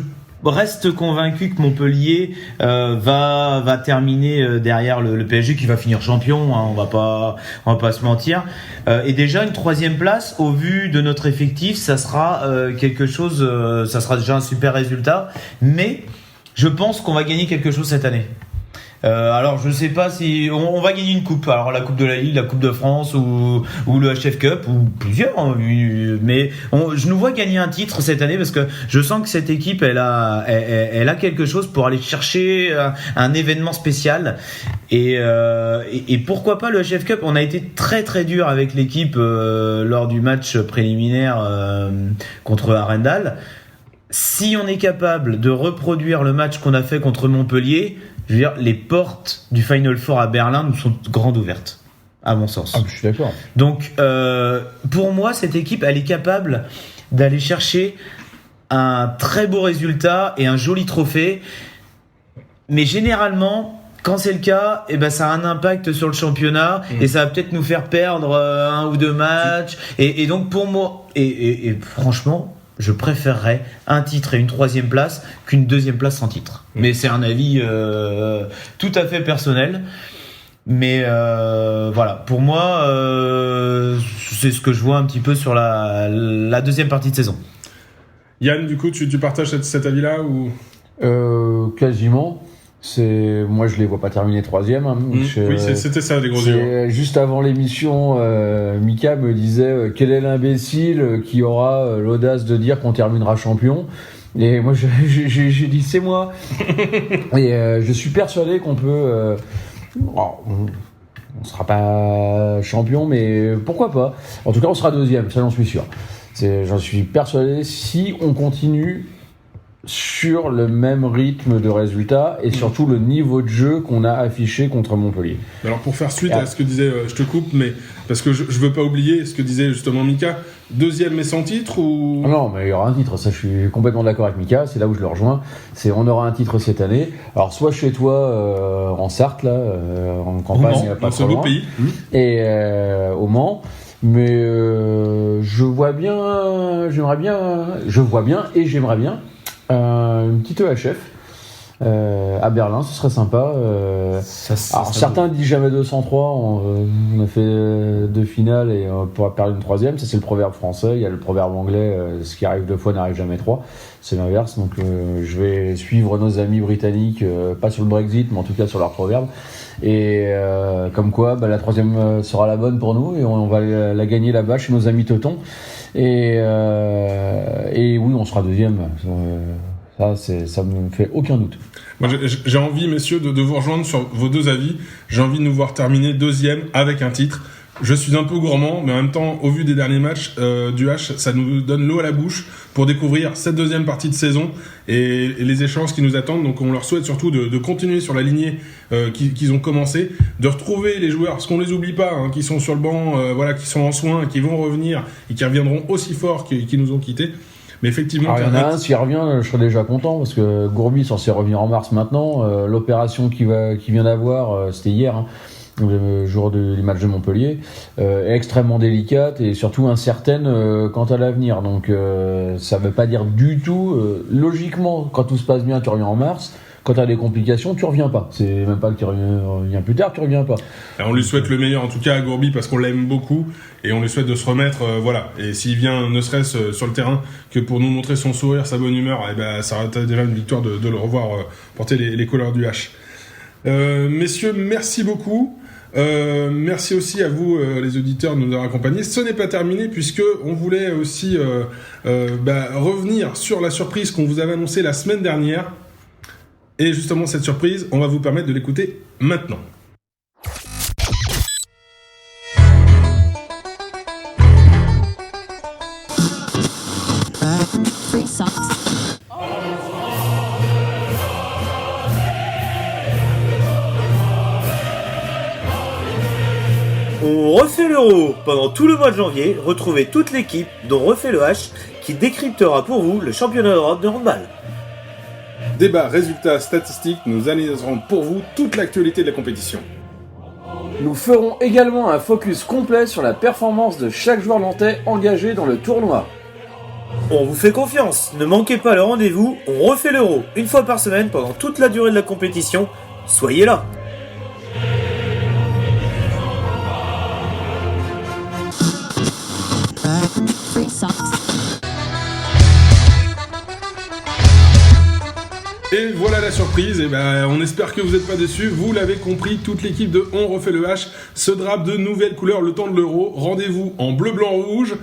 reste convaincu que Montpellier va terminer derrière le PSG, qui va finir champion, hein, on va pas se mentir, et déjà une 3e place au vu de notre effectif, ça sera quelque chose, ça sera déjà un super résultat, mais je pense qu'on va gagner quelque chose cette année. Alors je sais pas si on va gagner une coupe, alors la coupe de la Ligue, la coupe de France ou le HF Cup ou plusieurs, hein, mais je nous vois gagner un titre cette année, parce que je sens que cette équipe elle a quelque chose pour aller chercher un événement spécial, et pourquoi pas le HF Cup. On a été très très dur avec l'équipe lors du match préliminaire contre Arendal. Si on est capable de reproduire le match qu'on a fait contre Montpellier, je veux dire, les portes du Final Four à Berlin nous sont grandes ouvertes, à mon sens.
Je suis d'accord.
Donc, pour moi, cette équipe, elle est capable d'aller chercher un très beau résultat et un joli trophée. Mais généralement, quand c'est le cas, ça a un impact sur le championnat, et ça va peut-être nous faire perdre 1 ou 2 matchs. Et donc, pour moi, et franchement, je préférerais un titre et une 3e place qu'une 2e place sans titre. Mais c'est un avis tout à fait personnel. Mais voilà, pour moi, c'est ce que je vois un petit peu sur la 2e partie de saison.
Yann, du coup, tu partages cet avis-là ou
quasiment. Moi, je les vois pas terminer 3e. Hein.
Oui, c'était ça, les gros yeux.
Juste avant l'émission, Mika me disait quel est l'imbécile qui aura l'audace de dire qu'on terminera champion. Et moi, j'ai dit c'est moi. Et je suis persuadé qu'on peut. On sera pas champion, mais pourquoi pas. En tout cas, on sera 2e, ça j'en suis sûr. J'en suis persuadé, si on continue sur le même rythme de résultats et surtout le niveau de jeu qu'on a affiché contre Montpellier.
Alors pour faire suite à ce que disait, je te coupe, mais parce que je veux pas oublier ce que disait justement Mika, 2e mais sans titre ou...
Non, mais il y aura un titre, ça je suis complètement d'accord avec Mika, c'est là où je le rejoins, on aura un titre cette année, alors soit chez toi en Sarthe, là, en campagne, pas trop loin,
pays.
Et au Mans, mais je vois bien et j'aimerais bien une petite EHF à Berlin, ce serait sympa. Alors certains disent jamais 203, on a fait 2 finales et on pourra perdre une 3e, ça c'est le proverbe français. Il y a le proverbe anglais, ce qui arrive 2 fois n'arrive jamais 3, c'est l'inverse. Donc je vais suivre nos amis britanniques, pas sur le Brexit mais en tout cas sur leur proverbe, et comme quoi la 3e sera la bonne pour nous et on va la gagner là-bas chez nos amis teutons, et oui, on sera 2e. Ça me fait aucun doute.
Moi, j'ai envie, messieurs, de vous rejoindre sur vos 2 avis. J'ai envie de nous voir terminer 2e avec un titre. Je suis un peu gourmand, mais en même temps, au vu des derniers matchs du H, ça nous donne l'eau à la bouche pour découvrir cette 2e partie de saison et les échéances qui nous attendent. Donc on leur souhaite surtout de continuer sur la lignée qu'ils ont commencé, de retrouver les joueurs, parce qu'on les oublie pas, hein, qui sont sur le banc, qui sont en soins, qui vont revenir et qui reviendront aussi forts qu'ils nous ont quittés. Mais effectivement,
il y en a un, s'il revient, je serais déjà content, parce que Gourbi est censé revenir en mars maintenant. L'opération qu'il vient d'avoir, c'était hier, hein, le jour du match de Montpellier, est extrêmement délicate et surtout incertaine quant à l'avenir. Donc ça veut pas dire du tout, logiquement, quand tout se passe bien, tu reviens en mars. Quand tu as des complications, tu reviens pas. C'est même pas que tu reviens plus tard, tu reviens pas.
Alors on lui souhaite le meilleur, en tout cas à Gourbi, parce qu'on l'aime beaucoup, et on lui souhaite de se remettre, Et s'il vient, ne serait-ce sur le terrain, que pour nous montrer son sourire, sa bonne humeur, ça sera déjà une victoire de le revoir porter les couleurs du H. Messieurs, merci beaucoup. Merci aussi à vous, les auditeurs, de nous avoir accompagnés. Ce n'est pas terminé, puisque on voulait aussi revenir sur la surprise qu'on vous avait annoncée la semaine dernière. Et justement, cette surprise, on va vous permettre de l'écouter maintenant.
On refait l'Euro. Pendant tout le mois de janvier, retrouvez toute l'équipe dont refait le H qui décryptera pour vous le championnat d'Europe de handball.
Débat, résultats, statistiques, nous analyserons pour vous toute l'actualité de la compétition.
Nous ferons également un focus complet sur la performance de chaque joueur nantais engagé dans le tournoi.
On vous fait confiance, ne manquez pas le rendez-vous, on refait l'Euro, une fois par semaine pendant toute la durée de la compétition, soyez là.
Et voilà la surprise, et on espère que vous n'êtes pas déçus, vous l'avez compris, toute l'équipe de On refait le H se drape de nouvelles couleurs le temps de l'Euro. Rendez-vous en bleu, blanc, rouge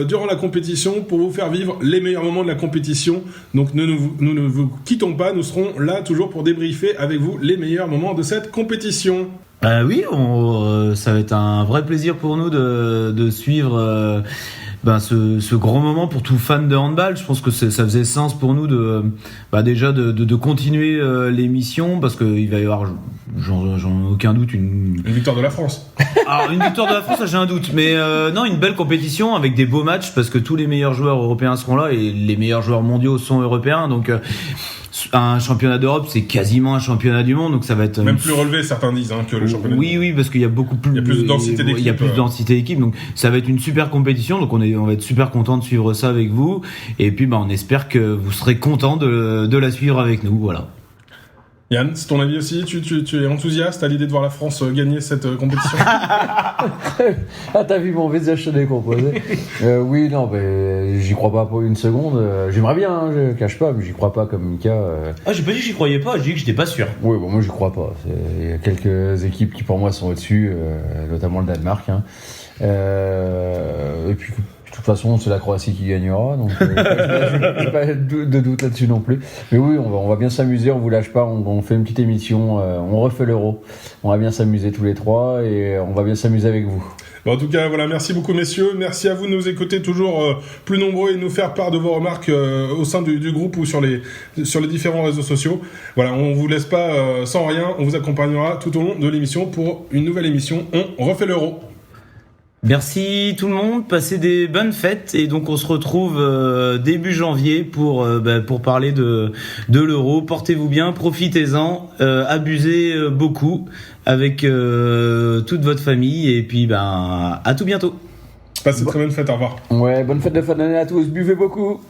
durant la compétition pour vous faire vivre les meilleurs moments de la compétition. Donc nous ne vous quittons pas, nous serons là toujours pour débriefer avec vous les meilleurs moments de cette compétition.
Oui, ça va être un vrai plaisir pour nous de suivre ce grand moment pour tout fan de handball. Je pense que ça faisait sens pour nous de continuer l'émission, parce qu'il va y avoir, j'en ai aucun doute, une
victoire de la France.
Alors une victoire de la France, ça j'ai un doute, mais non, une belle compétition avec des beaux matchs, parce que tous les meilleurs joueurs européens seront là et les meilleurs joueurs mondiaux sont européens, donc un championnat d'Europe, c'est quasiment un championnat du monde, donc ça va être
même plus relevé, certains disent, que le championnat.
Oui, parce qu'il y a beaucoup plus.
Il y a plus de densité d'équipe.
Il y a plus de densité d'équipe, donc ça va être une super compétition. Donc on va être super content de suivre ça avec vous, et puis on espère que vous serez content de la suivre avec nous. Voilà.
Yann, c'est ton avis aussi, tu es enthousiaste à l'idée de voir la France gagner cette compétition?
T'as vu mon visage se décomposer. Oui, non, mais j'y crois pas pour une seconde. J'aimerais bien, je cache pas, mais j'y crois pas comme Mika.
J'ai pas dit que j'y croyais pas, j'ai dit que j'étais pas sûr.
Oui, moi j'y crois pas. Il y a quelques équipes qui pour moi sont au-dessus, notamment le Danemark. Et puis de toute façon, c'est la Croatie qui gagnera, donc j'ai pas de doute là-dessus non plus. Mais oui, on va bien s'amuser, on vous lâche pas, on fait une petite émission, on refait l'Euro. On va bien s'amuser tous les trois et on va bien s'amuser avec vous.
En tout cas, voilà, merci beaucoup messieurs, merci à vous de nous écouter toujours plus nombreux et de nous faire part de vos remarques au sein du groupe ou sur les différents réseaux sociaux. Voilà, on vous laisse pas sans rien, on vous accompagnera tout au long de l'émission pour une nouvelle émission, on refait l'Euro.
Merci tout le monde, passez des bonnes fêtes, et donc on se retrouve début janvier pour parler de l'Euro. Portez-vous bien, profitez-en, abusez beaucoup avec toute votre famille, et puis à tout bientôt.
Passez très bonne fête, au revoir.
Ouais, bonne fête de fin d'année à tous, buvez beaucoup.